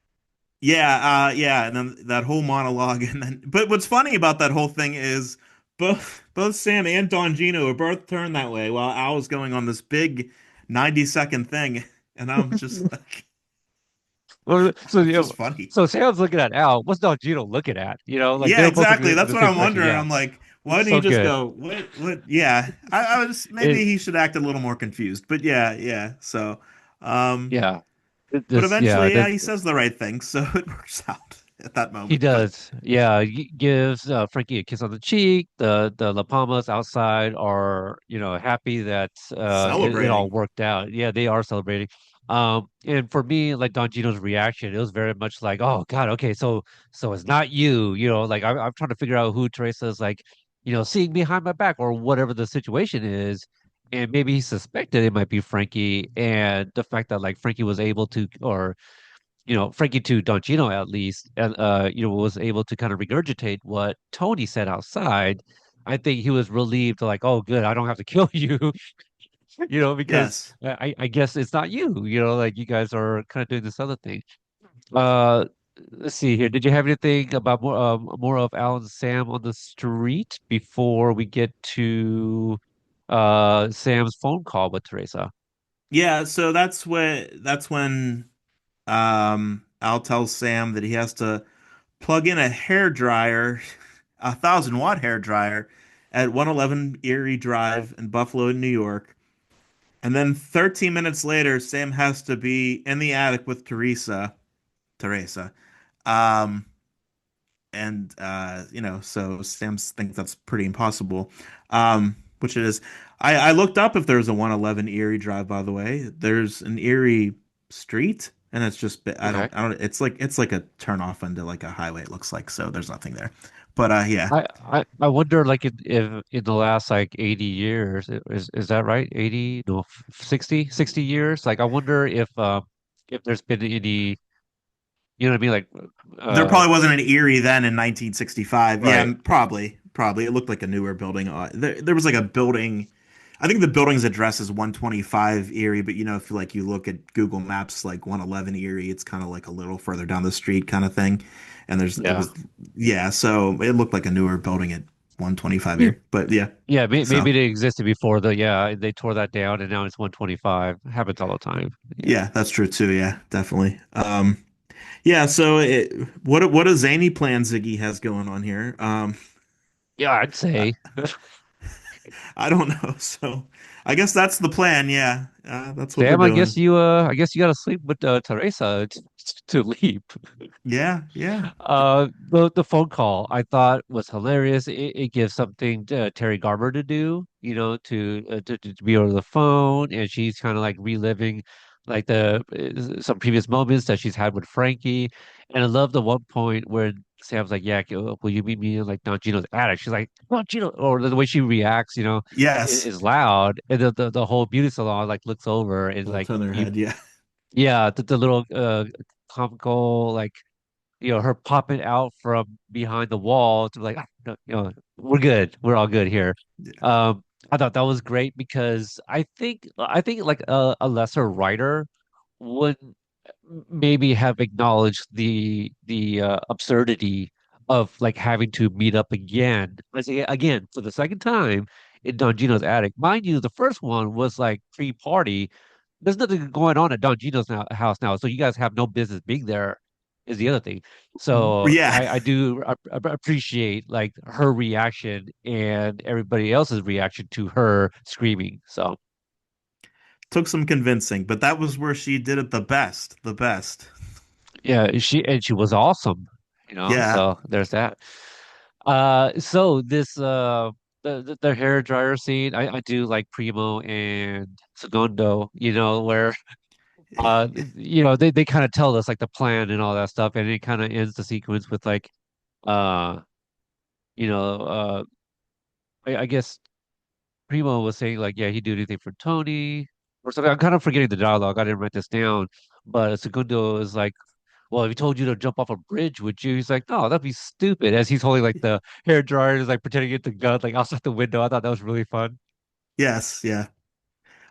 Yeah, and then that whole monologue, and then, but what's funny about that whole thing is both Sam and Don Gino are both turned that way while Al was going on this big 90-second thing, and I'm just like, Well, so it's yeah, just funny. so Sam's looking at Al. What's Don Gino looking at? You know, like Yeah, they're both exactly. looking in That's the what same I'm direction. wondering. Yeah, I'm like, why it's didn't he so just good. go, what? Yeah, I was maybe It he should act a little more confused, but yeah, yeah. So, um, yeah, but yeah. eventually, yeah, he says the right thing, so it works out. at that He moment, but does. Yeah, he gives Frankie a kiss on the cheek. The La Palmas outside are, happy that it all celebrating. worked out. Yeah, they are celebrating. And for me, like Don Gino's reaction, it was very much like, oh God, okay, so it's not you, like I'm trying to figure out who Teresa's like, seeing behind my back or whatever the situation is. And maybe he suspected it might be Frankie, and the fact that like Frankie was able to, or Frankie to Doncino at least, and was able to kind of regurgitate what Tony said outside. I think he was relieved, like, oh, good, I don't have to kill you, because Yes. I guess it's not you, like you guys are kind of doing this other thing. Uh, let's see here. Did you have anything about more of Alan and Sam on the street before we get to Sam's phone call with Teresa? Yeah, so that's when Al tells Sam that he has to plug in a hair dryer, a 1,000-watt hair dryer at 111 Erie Drive in Buffalo, New York. And then 13 minutes later, Sam has to be in the attic with Teresa. Um, and so Sam thinks that's pretty impossible, which it is. I looked up if there's a 111 Erie Drive, by the way. There's an Erie Street, and it's just Okay. I don't it's like a turn off into like a highway, it looks like, so there's nothing there. But yeah. I wonder like if in the last like 80 years is that right? 80, no, 60 years. Like I wonder if there's been any, you know what I mean? Like There uh probably wasn't an Erie then in 1965. Yeah, right. probably. Probably. It looked like a newer building. There was like a building. I think the building's address is 125 Erie, but if you look at Google Maps, like 111 Erie, it's kind of like a little further down the street kind of thing. And it Yeah. was, yeah, so it looked like a newer building at 125 Yeah, Erie. But yeah, yeah, so maybe they existed before they tore that down and now it's 125. Happens all the time. Yeah. yeah, that's true too. Yeah, definitely. Yeah, so what a zany plan Ziggy has going on here. Yeah, I'd say. I don't know. So I guess that's the plan. Yeah, that's what they're Sam, doing. I guess you got to sleep with Teresa to leave. Yeah, yeah, The phone call I thought was hilarious. It gives something to Terry Garber to do, to be over the phone, and she's kind of like reliving like the some previous moments that she's had with Frankie. And I love the one point where Sam's like, "Yeah, will you meet me in like Don Gino's attic?" She's like, "Don Gino," or the way she reacts, yes. is loud, and the whole beauty salon like looks over and They'll like turn their you, head. Yeah, yeah, the little comical like her popping out from behind the wall to be like, "Ah, no, we're good. We're all good here." yeah, Um, I thought that was great because I think like a lesser writer would maybe have acknowledged the absurdity of like having to meet up again. Let's say again for the second time in Don Gino's attic. Mind you, the first one was like pre-party. There's nothing going on at Don Gino's house now, so you guys have no business being there. Is the other thing. So yeah. I do appreciate like her reaction and everybody else's reaction to her screaming. So Took some convincing, but that was where she did it the best. The best. yeah, she was awesome. Yeah, So there's that. So this the hair dryer scene, I do like Primo and Segundo, where they kind of tell us like the plan and all that stuff, and it kind of ends the sequence with like uh you know uh I guess Primo was saying like, yeah, he'd do anything for Tony or something. I'm kind of forgetting the dialogue. I didn't write this down, but Segundo is like, well, if he told you to jump off a bridge, would you? He's like, no, that'd be stupid. As he's holding like the hair dryer, is like pretending it's a gun, like outside the window. I thought that was really fun. yes, yeah.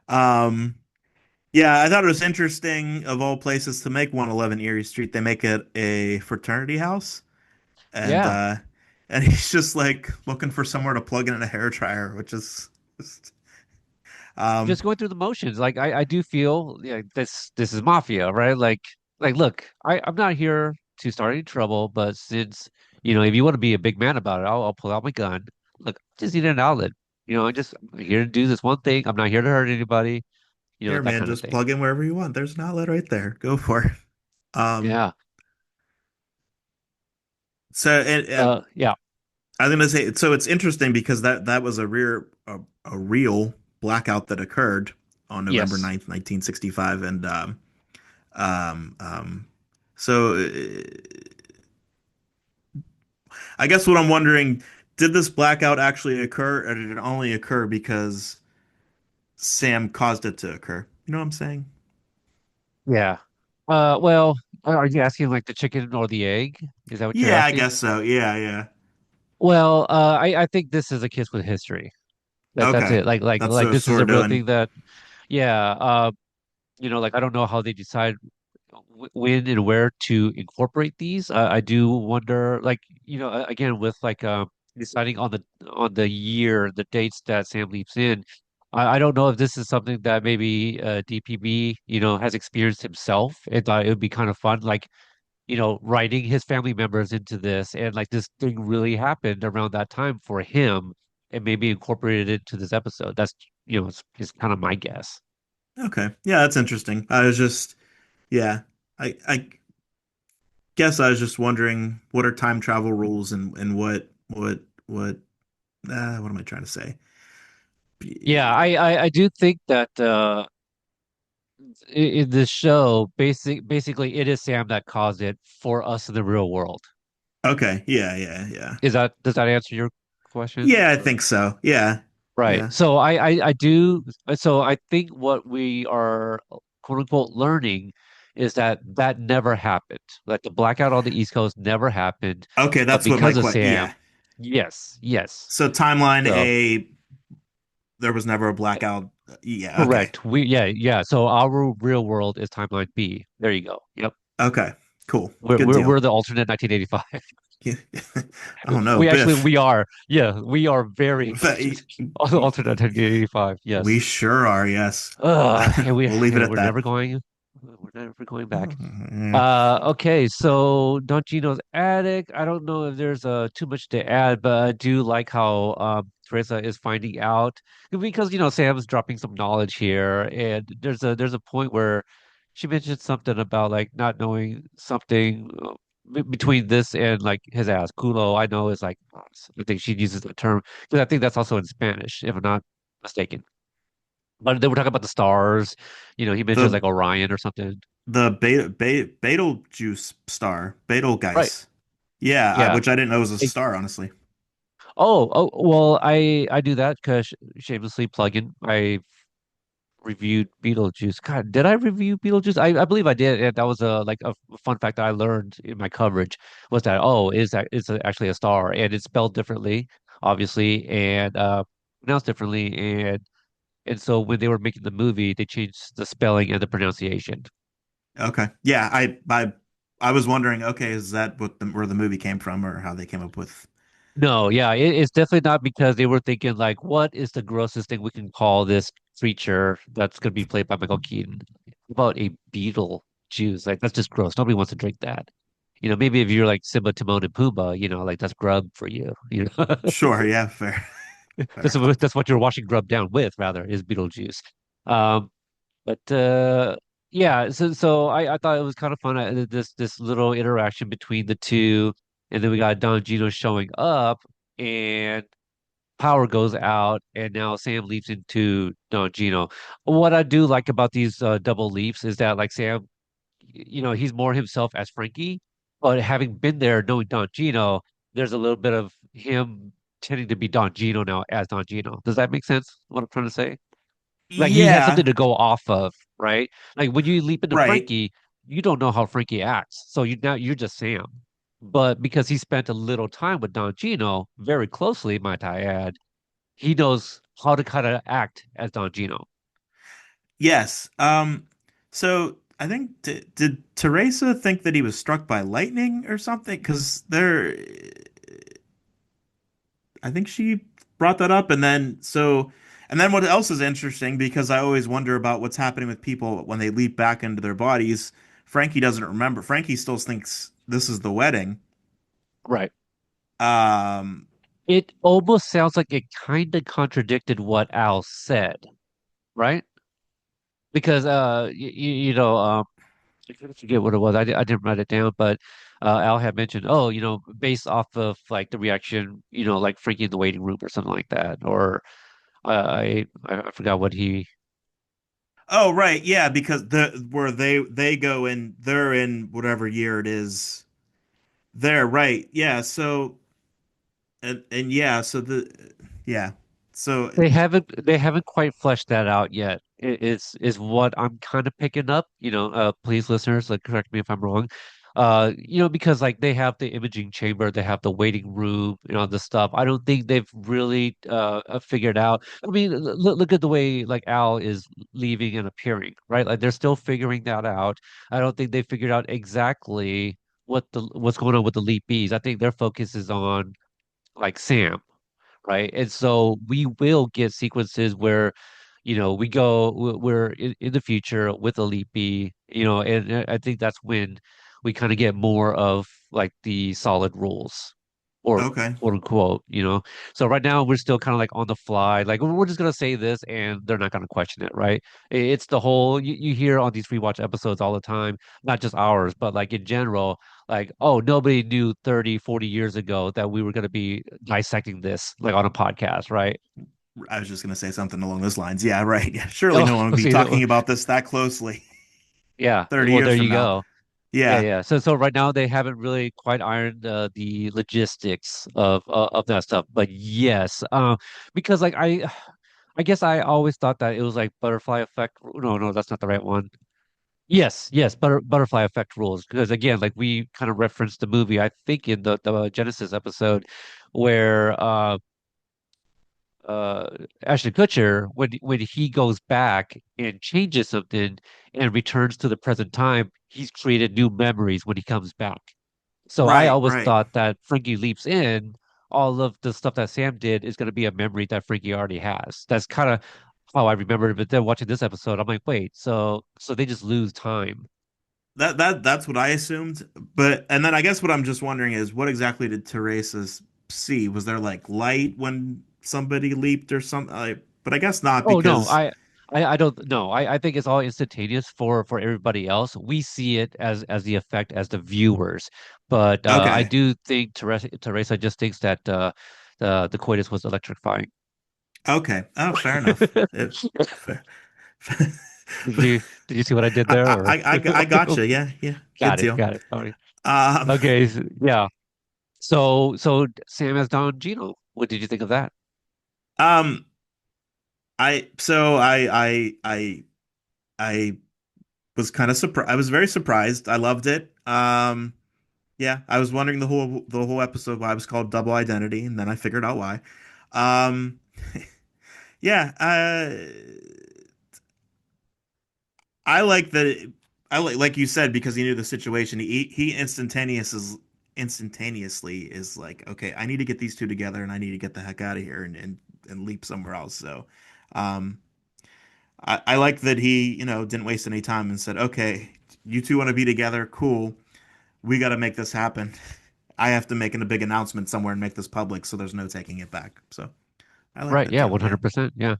Um, yeah, I thought it was interesting of all places to make 111 Erie Street. They make it a fraternity house, and Yeah, uh, and he's just like looking for somewhere to plug in a hair dryer, which is just, um, just going through the motions. Like I do feel yeah, this is mafia, right? Like look, I'm not here to start any trouble, but since if you want to be a big man about it, I'll pull out my gun. Look, I just need an outlet. I'm here to do this one thing. I'm not here to hurt anybody. here, That man, kind of just thing. plug in wherever you want. There's an outlet right there. Go for it. Um, Yeah. So Yeah. I was gonna say, so it's interesting because that was a real blackout that occurred on November Yes. 9th, 1965, and um, um, so I guess what I'm wondering, did this blackout actually occur, or did it only occur because Sam caused it to occur? You know what I'm saying? Yeah. Well, are you asking like the chicken or the egg? Is that what you're Yeah, I asking? guess so. Yeah, yeah. Well, I think this is a kiss with history. That's Okay, it. Like this that's what is we're a real doing. thing that, yeah. Like I don't know how they decide when and where to incorporate these. I do wonder, like, again with like deciding on the year, the dates that Sam leaps in. I don't know if this is something that maybe DPB, has experienced himself and thought it would be kind of fun, like, writing his family members into this, and like this thing really happened around that time for him, and maybe incorporated it into this episode. That's, is kind of my guess. Okay, yeah, that's interesting. Yeah, I guess I was just wondering what are time travel rules and what am I trying to say? Yeah, I do think that in this show, basically it is Sam that caused it for us in the real world. Okay, yeah, yeah, yeah. Does that answer your question? Yeah, I Or think so. Yeah, right. yeah. So I do. So I think what we are, quote unquote, learning is that that never happened. Like the blackout on the East Coast never happened, Okay, but that's what my because of question. Sam, Yeah. yes, yes. So timeline So A, there was never a blackout. Yeah, okay. correct. Yeah. So our real world is timeline B. There you go. Yep. Okay, cool. We're Good we're, deal. we're the alternate 1985. Yeah. Oh no, We Biff. are. Yeah, we are very Fa- alternate 1985. We Yes. sure are, yes. And We'll leave it at we're that. never going back. Yeah. Okay, so Don Gino's attic. I don't know if there's too much to add, but I do like how Teresa is finding out, because Sam's dropping some knowledge here, and there's a point where she mentioned something about like not knowing something between this and like his ass. Culo, I know is like, I think she uses the term because I think that's also in Spanish, if I'm not mistaken. But they were talking about the stars. He mentions The like Orion or something. Betelgeuse star, Right. Betelgeuse. Yeah, Yeah. which I didn't know was a It- star, honestly. oh, well, I do that because shamelessly plug in. I reviewed Beetlejuice. God, did I review Beetlejuice? I believe I did. And that was a fun fact that I learned in my coverage, was that, oh, is that it's actually a star, and it's spelled differently, obviously, and pronounced differently, and so when they were making the movie, they changed the spelling and the pronunciation. Okay. Yeah, I was wondering, okay, is that where the movie came from or how they came up with No, yeah, it's definitely not because they were thinking like, what is the grossest thing we can call this creature that's going to be played by Michael Keaton? About a beetle juice, like that's just gross. Nobody wants to drink that. Maybe if you're like Simba, Timon, and Pumbaa, like that's grub for you. Sure, yeah, fair. That's Fair. what you're washing grub down with, rather, is beetle juice. Um, but yeah, so I thought it was kind of fun, this little interaction between the two, and then we got Don Gino showing up, and power goes out, and now Sam leaps into Don Gino. What I do like about these double leaps is that like Sam, he's more himself as Frankie, but having been there, knowing Don Gino, there's a little bit of him tending to be Don Gino now as Don Gino. Does that make sense? What I'm trying to say? Like he has something Yeah, to go off of, right? Like when you leap into right. Frankie, you don't know how Frankie acts. So you're just Sam. But because he spent a little time with Don Gino, very closely, might I add, he knows how to kind of act as Don Gino. Yes. So I think did Teresa think that he was struck by lightning or something? Because I think she brought that up, and then what else is interesting, because I always wonder about what's happening with people when they leap back into their bodies. Frankie doesn't remember. Frankie still thinks this is the wedding. Right. Um, It almost sounds like it kind of contradicted what Al said, right? Because I kind of forget what it was. I didn't write it down, but Al had mentioned, oh, based off of like the reaction, like Frankie in the waiting room or something like that, or I forgot what he. Oh, right. Yeah, because where they go in, they're in whatever year it is. They're right. Yeah, so and yeah, so yeah. So They haven't quite fleshed that out yet. Is what I'm kind of picking up. Please, listeners, like correct me if I'm wrong. Because like they have the imaging chamber, they have the waiting room, the stuff. I don't think they've really figured out. I mean, look at the way like Al is leaving and appearing, right? Like they're still figuring that out. I don't think they figured out exactly what's going on with the Leap Bees. I think their focus is on like Sam, right? And so we will get sequences where, we're in the future with Elite B, and I think that's when we kind of get more of like the solid rules or okay. quote unquote. So right now we're still kind of like on the fly, like we're just gonna say this and they're not gonna question it, right? It's the whole you hear on these rewatch episodes all the time, not just ours, but like in general, like, oh, nobody knew 30, 40 years ago that we were going to be dissecting this like on a podcast, right? I was just gonna say something along those lines. Yeah, right. Yeah, surely Oh, no one would be see that? talking about this that closely Yeah. 30 Well, years there from you now. go. Yeah, Yeah. yeah. So right now they haven't really quite ironed the logistics of that stuff. But yes, because like I guess I always thought that it was like butterfly effect. No, no, that's not the right one. Yes, yes, butterfly effect rules. Because again, like we kind of referenced the movie, I think in the Genesis episode, where uh Ashton Kutcher when he goes back and changes something and returns to the present time, he's created new memories when he comes back. So I Right, always right. thought that Frankie leaps in, all of the stuff that Sam did is going to be a memory that Frankie already has. That's kind of how I remember it. But then watching this episode, I'm like, wait, so they just lose time. That's what I assumed. But and then I guess what I'm just wondering is what exactly did Teresa see? Was there like light when somebody leaped or something? But I guess not Oh no, because I don't know. I think it's all instantaneous for everybody else. We see it as the effect as the viewers, but I okay. do think Teresa just thinks that the coitus was electrifying. Okay. Oh, fair enough. Fair. Did you did you see what I did there? Or I gotcha. Yeah, yeah. Good got it, deal. got it. Sorry. Um, Okay, yeah. So Sam as Don Gino. What did you think of that? um, I was kind of surprised. I was very surprised. I loved it. Yeah, I was wondering the whole episode why it was called Double Identity, and then I figured out why. Um, yeah, I like that. I like you said because he knew the situation. He instantaneously is like, okay, I need to get these two together, and I need to get the heck out of here and leap somewhere else. So, um, I like that he didn't waste any time and said, okay, you two want to be together, cool. We got to make this happen. I have to make a big announcement somewhere and make this public, so there's no taking it back. So I like Right, that yeah, too. Yeah. 100%. Yeah.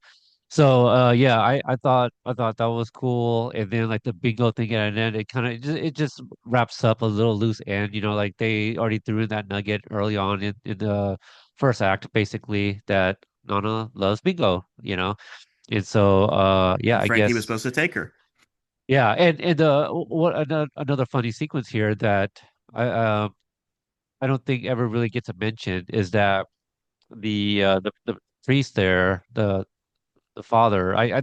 So yeah, I thought that was cool. And then like the bingo thing at an end, it just wraps up a little loose end, like they already threw in that nugget early on in the first act, basically, that Nana loves bingo. And so yeah, And I Frankie was guess supposed to take her. yeah, and what another funny sequence here that I don't think ever really gets mentioned is that the priest there, the father. I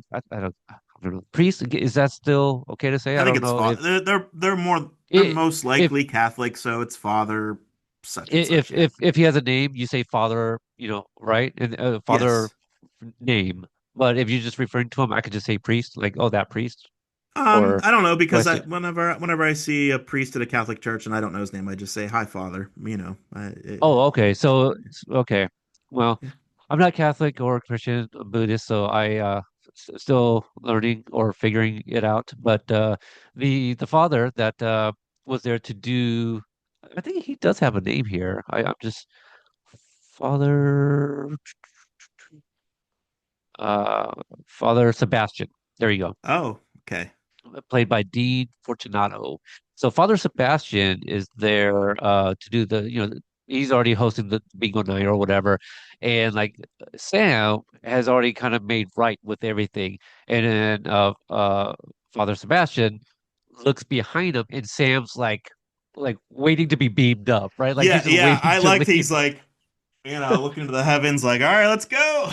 don't know. Priest, is that still okay to say? I I think don't it's know if father. They're I- most if likely Catholic, so it's father such and if such. Yeah. if if he has a name, you say father, right? And father Yes. name. But if you're just referring to him, I could just say priest, like, oh, that priest. Or I don't know do I because I say, whenever I see a priest at a Catholic church and I don't know his name, I just say hi, Father. oh, okay. So okay. Well, Yeah. I'm not Catholic or Christian, I'm Buddhist, so I still learning or figuring it out. But the father that was there to do, I think he does have a name here. I'm just Father uh Father Sebastian. There you go. Oh, okay. played by Dean Fortunato. So Father Sebastian is there to do he's already hosting the bingo night or whatever, and like Sam has already kind of made right with everything, and then Father Sebastian looks behind him, and Sam's like waiting to be beamed up, right? Like Yeah, he's just yeah. waiting I to liked leave. he's like, looking to the heavens, like, all right, let's go.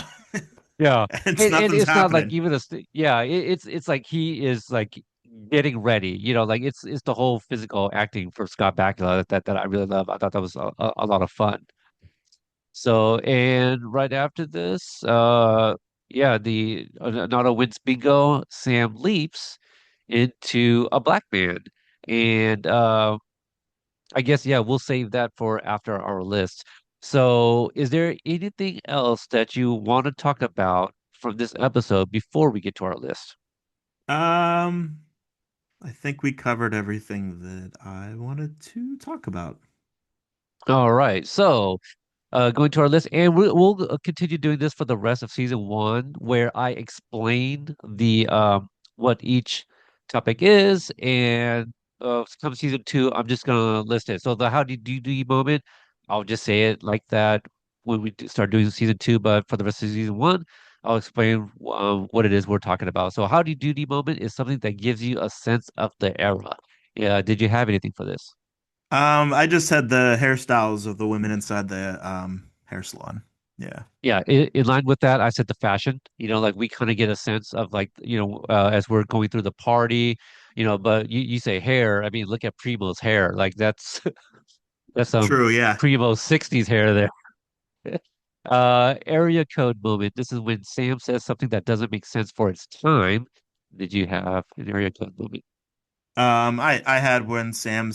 Yeah, And and nothing's it's not like happening. even yeah, it's like he is like getting ready, like it's the whole physical acting for Scott Bakula that I really love. I thought that was a lot of fun. So and right after this, yeah, the Nana wins bingo. Sam leaps into a black man, and I guess yeah, we'll save that for after our list. So, is there anything else that you want to talk about from this episode before we get to our list? Um, I think we covered everything that I wanted to talk about. All right. So, going to our list, and we'll continue doing this for the rest of season one, where I explain the what each topic is, and come season two, I'm just gonna list it. So the how do you moment, I'll just say it like that when we start doing season two. But for the rest of season one, I'll explain what it is we're talking about. So how do you moment is something that gives you a sense of the era. Yeah, did you have anything for this? I just had the hairstyles of the women inside the hair salon. Yeah. Yeah, in line with that, I said the fashion, like we kind of get a sense of like, as we're going through the party, but you say hair, I mean, look at Primo's hair. Like that's that's some True, yeah. Primo 60s hair there. Area code moment. This is when Sam says something that doesn't make sense for its time. Did you have an area code moment? I had when Sam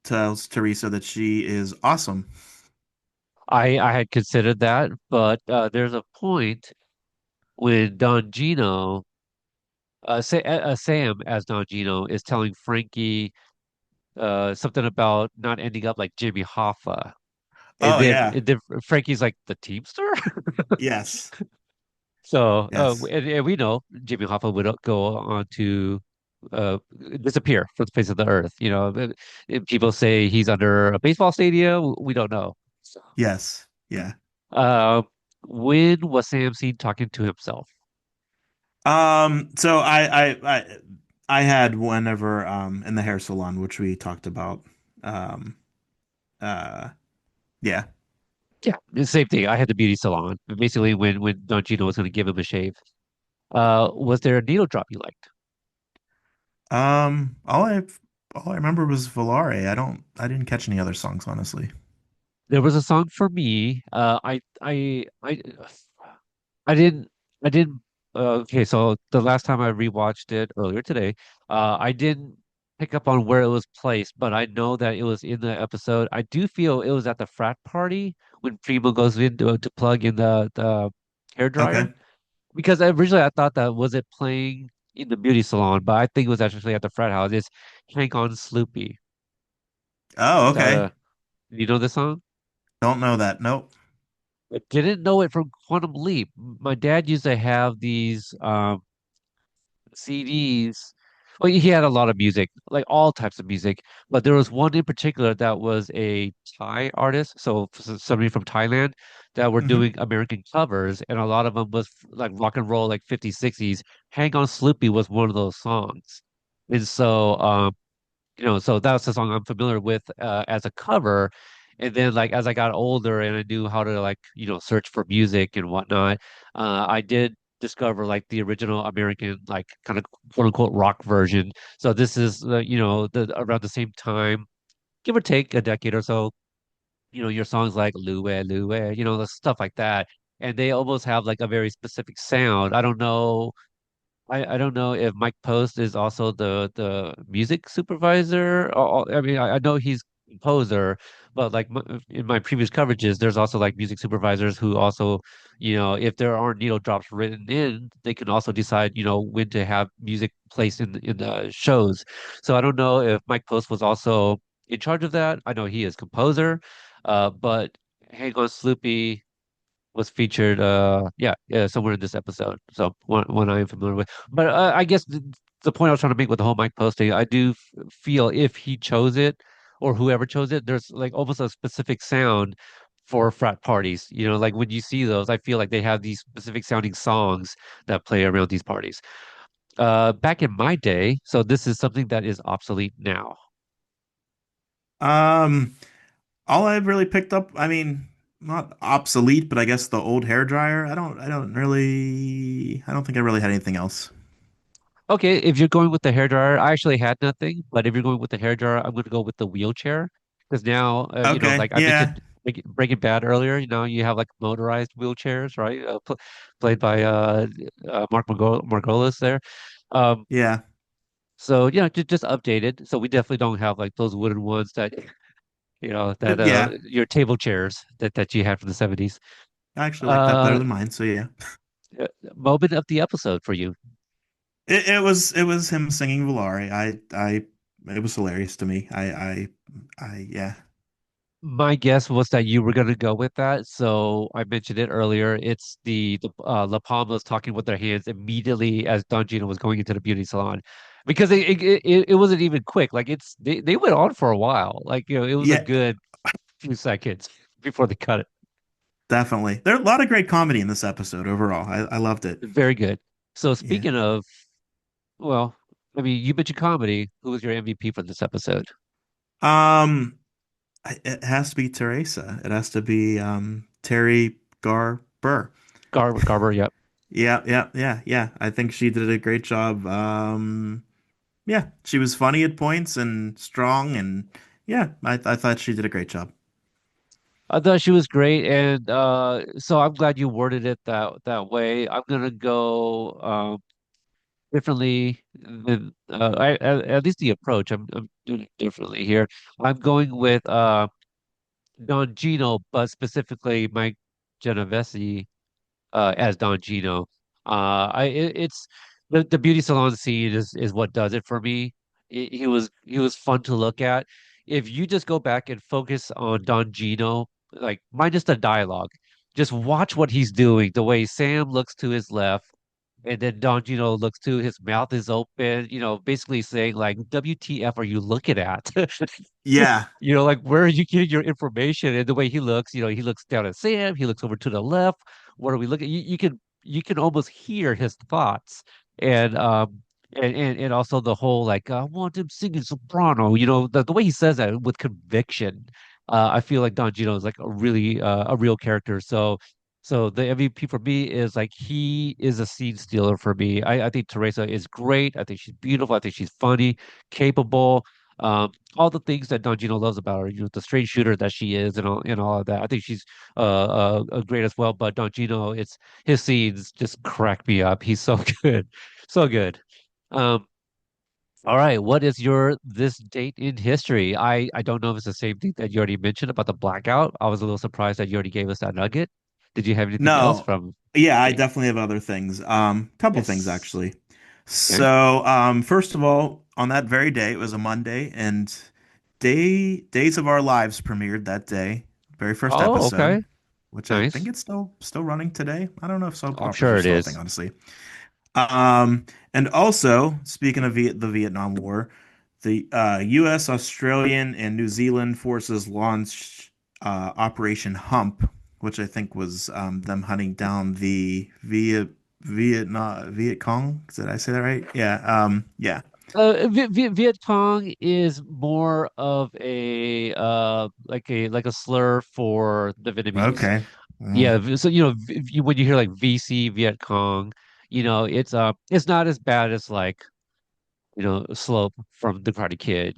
tells Teresa that she is awesome. I had considered that, but there's a point when Don Gino, Sam as Don Gino is telling Frankie something about not ending up like Jimmy Hoffa. Oh yeah. And then Frankie's like the Teamster. Yes. So Yes. and we know Jimmy Hoffa would go on to uh disappear from the face of the earth. And people say he's under a baseball stadium. We don't know. So Yes. Yeah. uh, when was Sam seen talking to himself? So I had whenever in the hair salon, which we talked about. Um uh yeah. Yeah, the same thing. I had the beauty salon. Basically, when Don Gino was going to give him a shave. Was there a needle drop you liked? Um all I all I remember was Volare. I didn't catch any other songs, honestly. There was a song for me. I didn't I didn't okay, so the last time I rewatched it earlier today, I didn't pick up on where it was placed, but I know that it was in the episode. I do feel it was at the frat party when Primo goes in to plug in the hair dryer. Okay. Because originally I thought that was it playing in the beauty salon, but I think it was actually at the frat house. It's Hank on Sloopy. Oh, Is that okay. a you know this song? Don't know that. Nope. I didn't know it from Quantum Leap. My dad used to have these CDs. Well, he had a lot of music, like all types of music, but there was one in particular that was a Thai artist, so somebody from Thailand that were Hmm. doing American covers, and a lot of them was like rock and roll, like 50s, 60s. Hang On Sloopy was one of those songs. And so so that's the song I'm familiar with as a cover. And then like as I got older and I knew how to like, search for music and whatnot, I did discover like the original American like kind of quote unquote rock version. So this is the around the same time, give or take a decade or so, your songs like Lue Lue, the stuff like that. And they almost have like a very specific sound. I don't know if Mike Post is also the music supervisor. I mean, I know he's composer, but like in my previous coverages, there's also like music supervisors who also, if there aren't needle drops written in, they can also decide, when to have music placed in the shows. So I don't know if Mike Post was also in charge of that. I know he is composer, but Hang on Sloopy. was featured somewhere in this episode. So one I am familiar with. But I guess the point I was trying to make with the whole mic posting, I do feel if he chose it or whoever chose it, there's like almost a specific sound for frat parties. You know, like when you see those, I feel like they have these specific sounding songs that play around these parties. Back in my day, so this is something that is obsolete now. Um, all I've really picked up, I mean, not obsolete, but I guess the old hair dryer. I don't think I really had anything else. Okay, if you're going with the hairdryer, I actually had nothing, but if you're going with the hairdryer, I'm going to go with the wheelchair because now, Okay, like I yeah, mentioned Breaking Bad earlier, you have like motorized wheelchairs, right? Played by Margolis there. Um, yeah, so just updated. So we definitely don't have like those wooden ones that yeah. your table chairs that you had from the 70s. I actually like that better Uh, than mine. So yeah, Moment of the episode for you. it was him singing Volare. It was hilarious to me. Yeah, My guess was that you were going to go with that, so I mentioned it earlier. It's the La Palmas talking with their hands immediately as Don Gino was going into the beauty salon, because it wasn't even quick. Like they went on for a while. Like it was a yeah, good few seconds before they cut it. definitely. There are a lot of great comedy in this episode overall. I loved it. Very good. So Yeah. speaking of, well, I mean, you mentioned comedy. Who was your MVP for this episode? Um, it has to be Teresa. It has to be Terry Garber. Garber, yep. Yeah. I think she did a great job. Yeah, she was funny at points and strong, and yeah, I thought she did a great job. I thought she was great, and so I'm glad you worded it that way. I'm gonna go differently than at least the approach. I'm doing it differently here. I'm going with Don Gino, but specifically Mike Genovese as Don Gino. It's the beauty salon scene is what does it for me. He was fun to look at. If you just go back and focus on Don Gino, like minus the dialogue, just watch what he's doing. The way Sam looks to his left, and then Don Gino looks to his mouth is open, basically saying like, "WTF are you looking at?" Yeah, Like where are you getting your information? And the way he looks, he looks down at Sam, he looks over to the left. What are we looking? You can almost hear his thoughts, and and also the whole like I want him singing soprano. The way he says that with conviction. I feel like Don Gino is like a real character. So the MVP for me is like he is a scene stealer for me. I think Teresa is great. I think she's beautiful. I think she's funny, capable. All the things that Don Gino loves about her, the straight shooter that she is, and all of that. I think she's great as well. But Don Gino, it's his scenes just crack me up. He's so good, so good. Um, all right, what is your this date in history? I don't know if it's the same thing that you already mentioned about the blackout. I was a little surprised that you already gave us that nugget. Did you have anything else no, from yeah, I date? definitely have other things. Couple things Yes. actually. Okay. So, first of all, on that very day, it was a Monday, and Days of Our Lives premiered that day, very first Oh, episode, okay. which I think Nice. it's still running today. I don't know if soap I'm operas are sure it still a thing, is. honestly. And also, speaking of the Vietnam War, the U.S., Australian, and New Zealand forces launched Operation Hump, which I think was them hunting down the Viet Cong. Did I say that right? Yeah. Yeah. Viet Cong is more of a like a slur for the Vietnamese. Okay. Mm. Yeah, so when you hear like VC Viet Cong, it's not as bad as like Slope from The Karate Kid.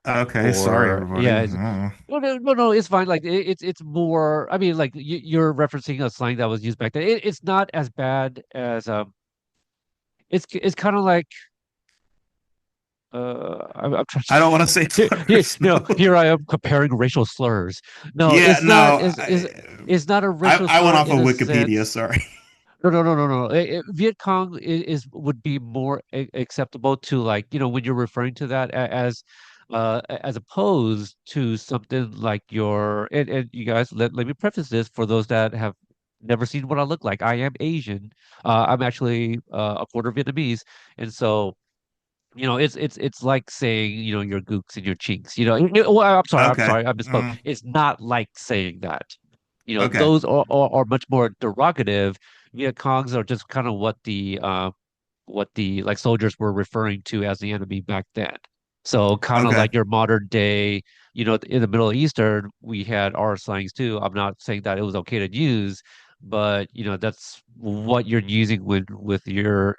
Okay. Sorry, Or everybody. yeah, no, it's fine. Like it's more. I mean, like you're referencing a slang that was used back then. It's not as bad as it's kind of like I'm trying I don't want to to say slurs. No. here I am comparing racial slurs. No, Yeah. it's not No. is it's not a racial I went slur off in of a Wikipedia. sense. Sorry. No. Viet Cong would be more acceptable to like when you're referring to that as as opposed to something like and you guys let me preface this for those that have never seen what I look like. I am Asian. I'm actually a quarter Vietnamese, and so it's like saying, your gooks and your chinks. Well, I'm Okay. sorry, I misspoke. It's not like saying that. Okay. Those are much more derogative. Viet Congs are just kind of what the like soldiers were referring to as the enemy back then. So kind of Okay. like your modern day, in the Middle Eastern, we had our slangs too. I'm not saying that it was okay to use, but that's what you're using with your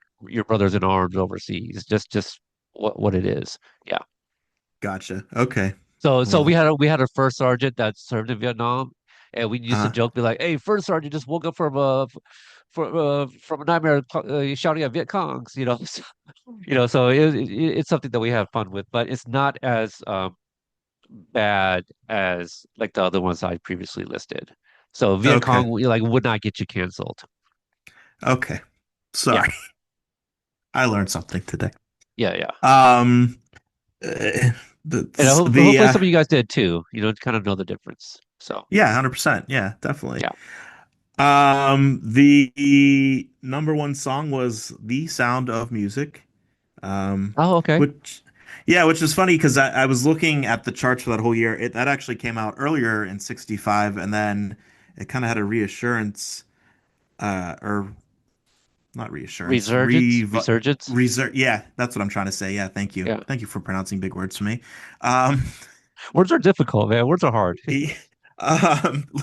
brothers in arms overseas. Just what it is. Yeah. Gotcha. Okay. So we Well, had a first sergeant that served in Vietnam, and we used to uh, joke, be like, "Hey, first sergeant just woke up from a nightmare shouting at Viet Congs," So it's something that we have fun with, but it's not as bad as like the other ones I previously listed. So Viet okay. Cong like would not get you canceled. Okay. Yeah, Sorry. I learned something today. yeah, yeah. Um, And the hopefully some of you guys did too. To kind of know the difference. So yeah, 100%. Yeah, definitely. yeah. The number one song was The Sound of Music. Um, Oh, okay. which yeah, which is funny because I was looking at the charts for that whole year. That actually came out earlier in 65 and then it kind of had a reassurance or not reassurance, Resurgence. reserve. Yeah, that's what I'm trying to say. Yeah, thank you. Yeah. Thank you for pronouncing big words for me. Um, Words are difficult, man. Words are hard. e-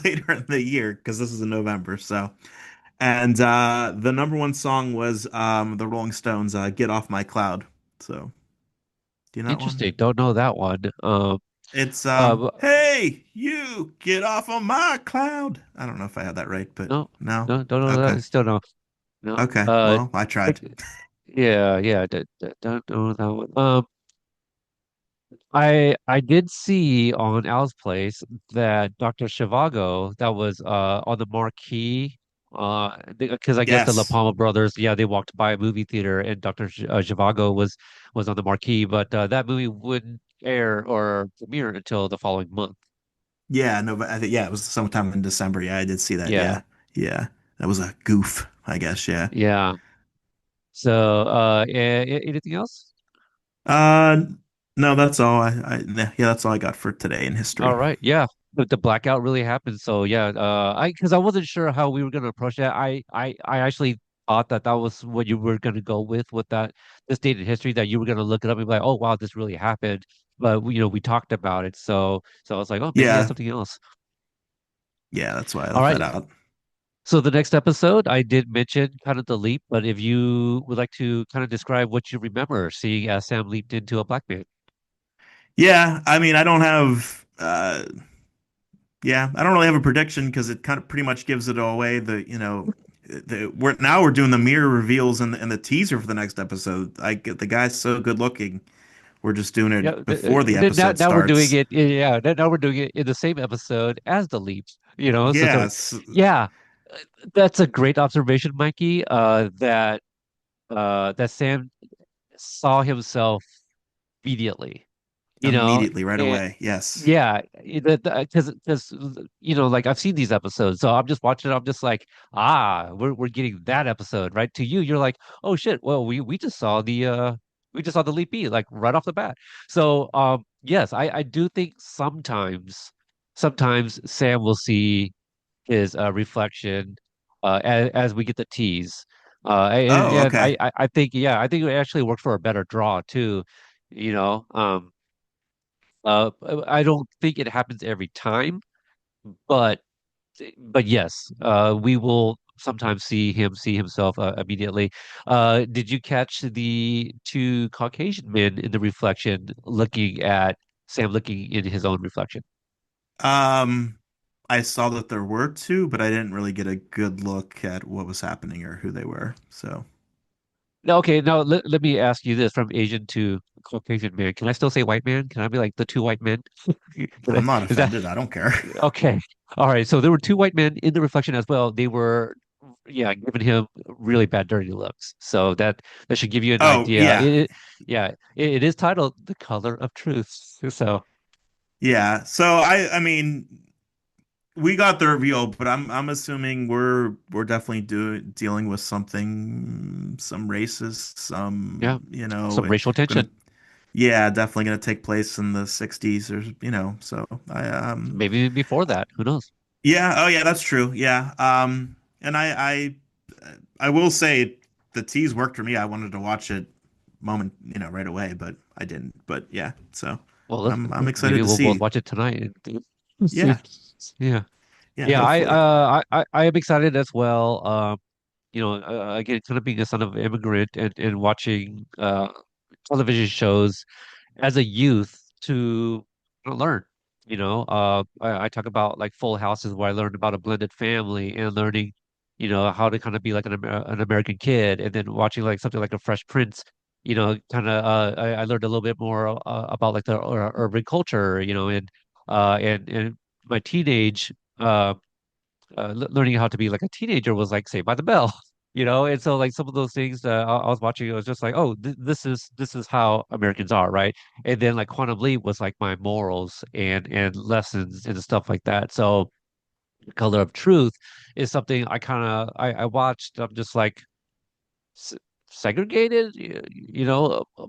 later in the year, because this is in November. So, and the number one song was the Rolling Stones, "Get Off My Cloud." So, do you know that one? Interesting. Don't know that one. It's Uh, hey, you get off of my cloud. I don't know if I had that right, but no, no. no, don't know Okay. that. Still no, no. Okay. Well, I tried. Yeah, yeah. Don't know that one. I did see on Al's Place that Dr. Zhivago that was on the marquee because I guess the La Yes. Palma brothers, yeah, they walked by a movie theater and Dr. Zhivago was on the marquee, but that movie wouldn't air or premiere until the following month. Yeah, no, but I think yeah, it was sometime in December. Yeah, I did see that. Yeah, Yeah. Yeah. That was a goof, I guess, yeah. yeah. So anything else? Uh no, that's all yeah, that's all I got for today in All history. right. Yeah. But the blackout really happened. So yeah, because I wasn't sure how we were gonna approach that. I actually thought that was what you were gonna go with that this date in history, that you were gonna look it up and be like, oh wow, this really happened. But we talked about it. So I was like, oh, maybe he has Yeah. something else. Yeah, that's why I All left that right. out. So the next episode, I did mention kind of the leap, but if you would like to kind of describe what you remember seeing as Sam leaped into a black man. Yeah, I mean, I don't have yeah, I don't really have a prediction because it kind of pretty much gives it away. We're doing the mirror reveals and the teaser for the next episode. I get the guy's so good looking. We're just doing Yeah, it before the now episode now we're doing starts. it. Yeah, now we're doing it in the same episode as the leaps. So Yes. yeah, that's a great observation, Mikey. That Sam saw himself immediately. Immediately, right And away. Yes. yeah, because like I've seen these episodes, so I'm just watching it. I'm just like, we're getting that episode, right? To you, you're like, oh shit, well we just saw the leap B like right off the bat. So yes, I do think sometimes Sam will see his reflection as we get the tease. Oh, And okay. I think, yeah, I think it actually worked for a better draw too. You know, um, I don't think it happens every time, but yes, we will sometimes see himself immediately. Did you catch the two Caucasian men in the reflection looking at Sam looking in his own reflection? Um, I saw that there were two, but I didn't really get a good look at what was happening or who they were. So No, okay, now let me ask you this from Asian to Caucasian man. Can I still say white man? Can I be like the two white men? Can I'm not is that offended. I don't care. okay? All right, so there were two white men in the reflection as well. They were yeah, giving him really bad dirty looks. So that should give you an Oh, idea. yeah. Yeah, it is titled The Color of Truth. So Yeah. So I mean, we got the reveal, but I'm assuming we're definitely dealing with something, some racist, yeah, some, some racial gonna tension. yeah, definitely gonna take place in the 60s or so Maybe before that, who knows? yeah, oh yeah, that's true. Yeah. And I will say the tease worked for me. I wanted to watch it right away, but I didn't. But yeah, so Well, I'm excited maybe to we'll both see. watch it tonight and see. Yeah. Yeah. Yeah, Yeah, hopefully. I am excited as well. Again, kind of being a son of an immigrant and watching television shows as a youth to learn. I talk about like Full Houses where I learned about a blended family and learning, how to kind of be like an American kid, and then watching like something like a Fresh Prince. Kind of I learned a little bit more about like the urban culture, and my teenage learning how to be like a teenager was like Saved by the Bell, and so like some of those things I was watching, it was just like, oh, this is how Americans are, right? And then like Quantum Leap was like my morals and lessons and stuff like that. So Color of Truth is something I watched. I'm just like s segregated,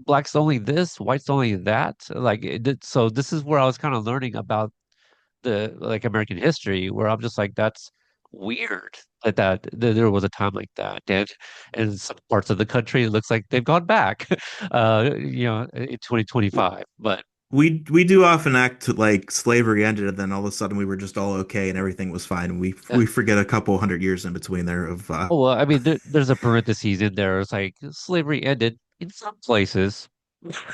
blacks only this, whites only that. Like so this is where I was kind of learning about the like American history where I'm just like, that's weird that there was a time like that. And in some parts of the country, it looks like they've gone back, in 2025. But We do often act like slavery ended and then all of a sudden we were just all okay and everything was fine. uh, We forget a couple hundred years in between there of oh, well, I mean, there's a parentheses in there. It's like slavery ended in some places.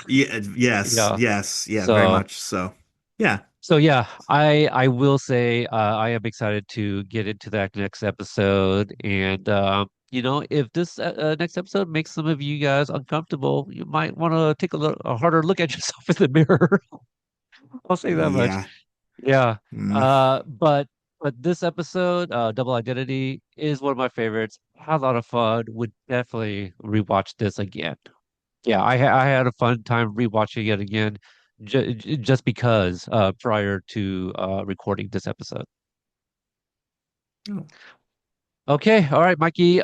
yeah, yes, Yeah. yes, yeah, very So. much so. Yeah. So yeah, I will say I am excited to get into that next episode, and if this next episode makes some of you guys uncomfortable, you might want to take a harder look at yourself in the mirror. I'll say that much. Yeah. Yeah. Mm. But this episode, Double Identity, is one of my favorites. Had a lot of fun. Would definitely rewatch this again. Yeah, I had a fun time rewatching it again, just because prior to recording this episode. Oh. Okay, all right, Mikey.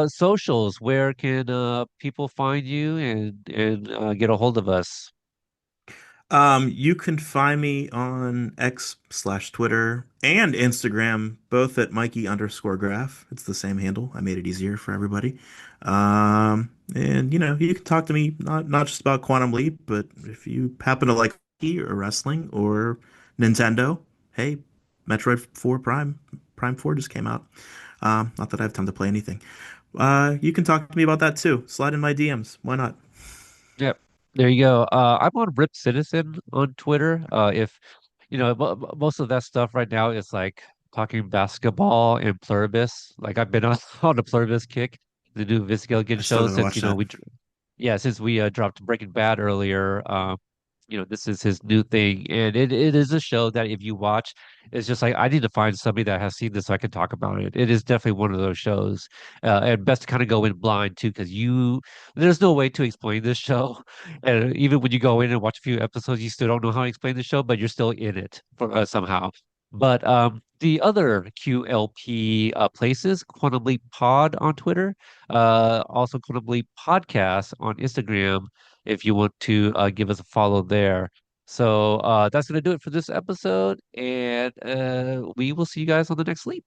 Socials. Where can people find you and get a hold of us? You can find me on X/Twitter and Instagram, both at Mikey_graph. It's the same handle. I made it easier for everybody. And you can talk to me not just about Quantum Leap, but if you happen to like hockey or wrestling or Nintendo, hey, Metroid 4 Prime 4 just came out. Not that I have time to play anything. You can talk to me about that too. Slide in my DMs. Why not? Yep. There you go. I'm on Rip Citizen on Twitter. If most of that stuff right now is like talking basketball and Pluribus. Like I've been on on the Pluribus kick, the new Vince Gilligan I still show gotta since watch that. since we dropped Breaking Bad earlier. This is his new thing, and it is a show that if you watch, it's just like I need to find somebody that has seen this so I can talk about it. It is definitely one of those shows, and best to kind of go in blind too, because there's no way to explain this show, and even when you go in and watch a few episodes, you still don't know how to explain the show, but you're still in it for somehow. But the other QLP places, Quantum Leap Pod on Twitter, also Quantum Leap Podcast on Instagram if you want to give us a follow there. So that's going to do it for this episode, and we will see you guys on the next sleep.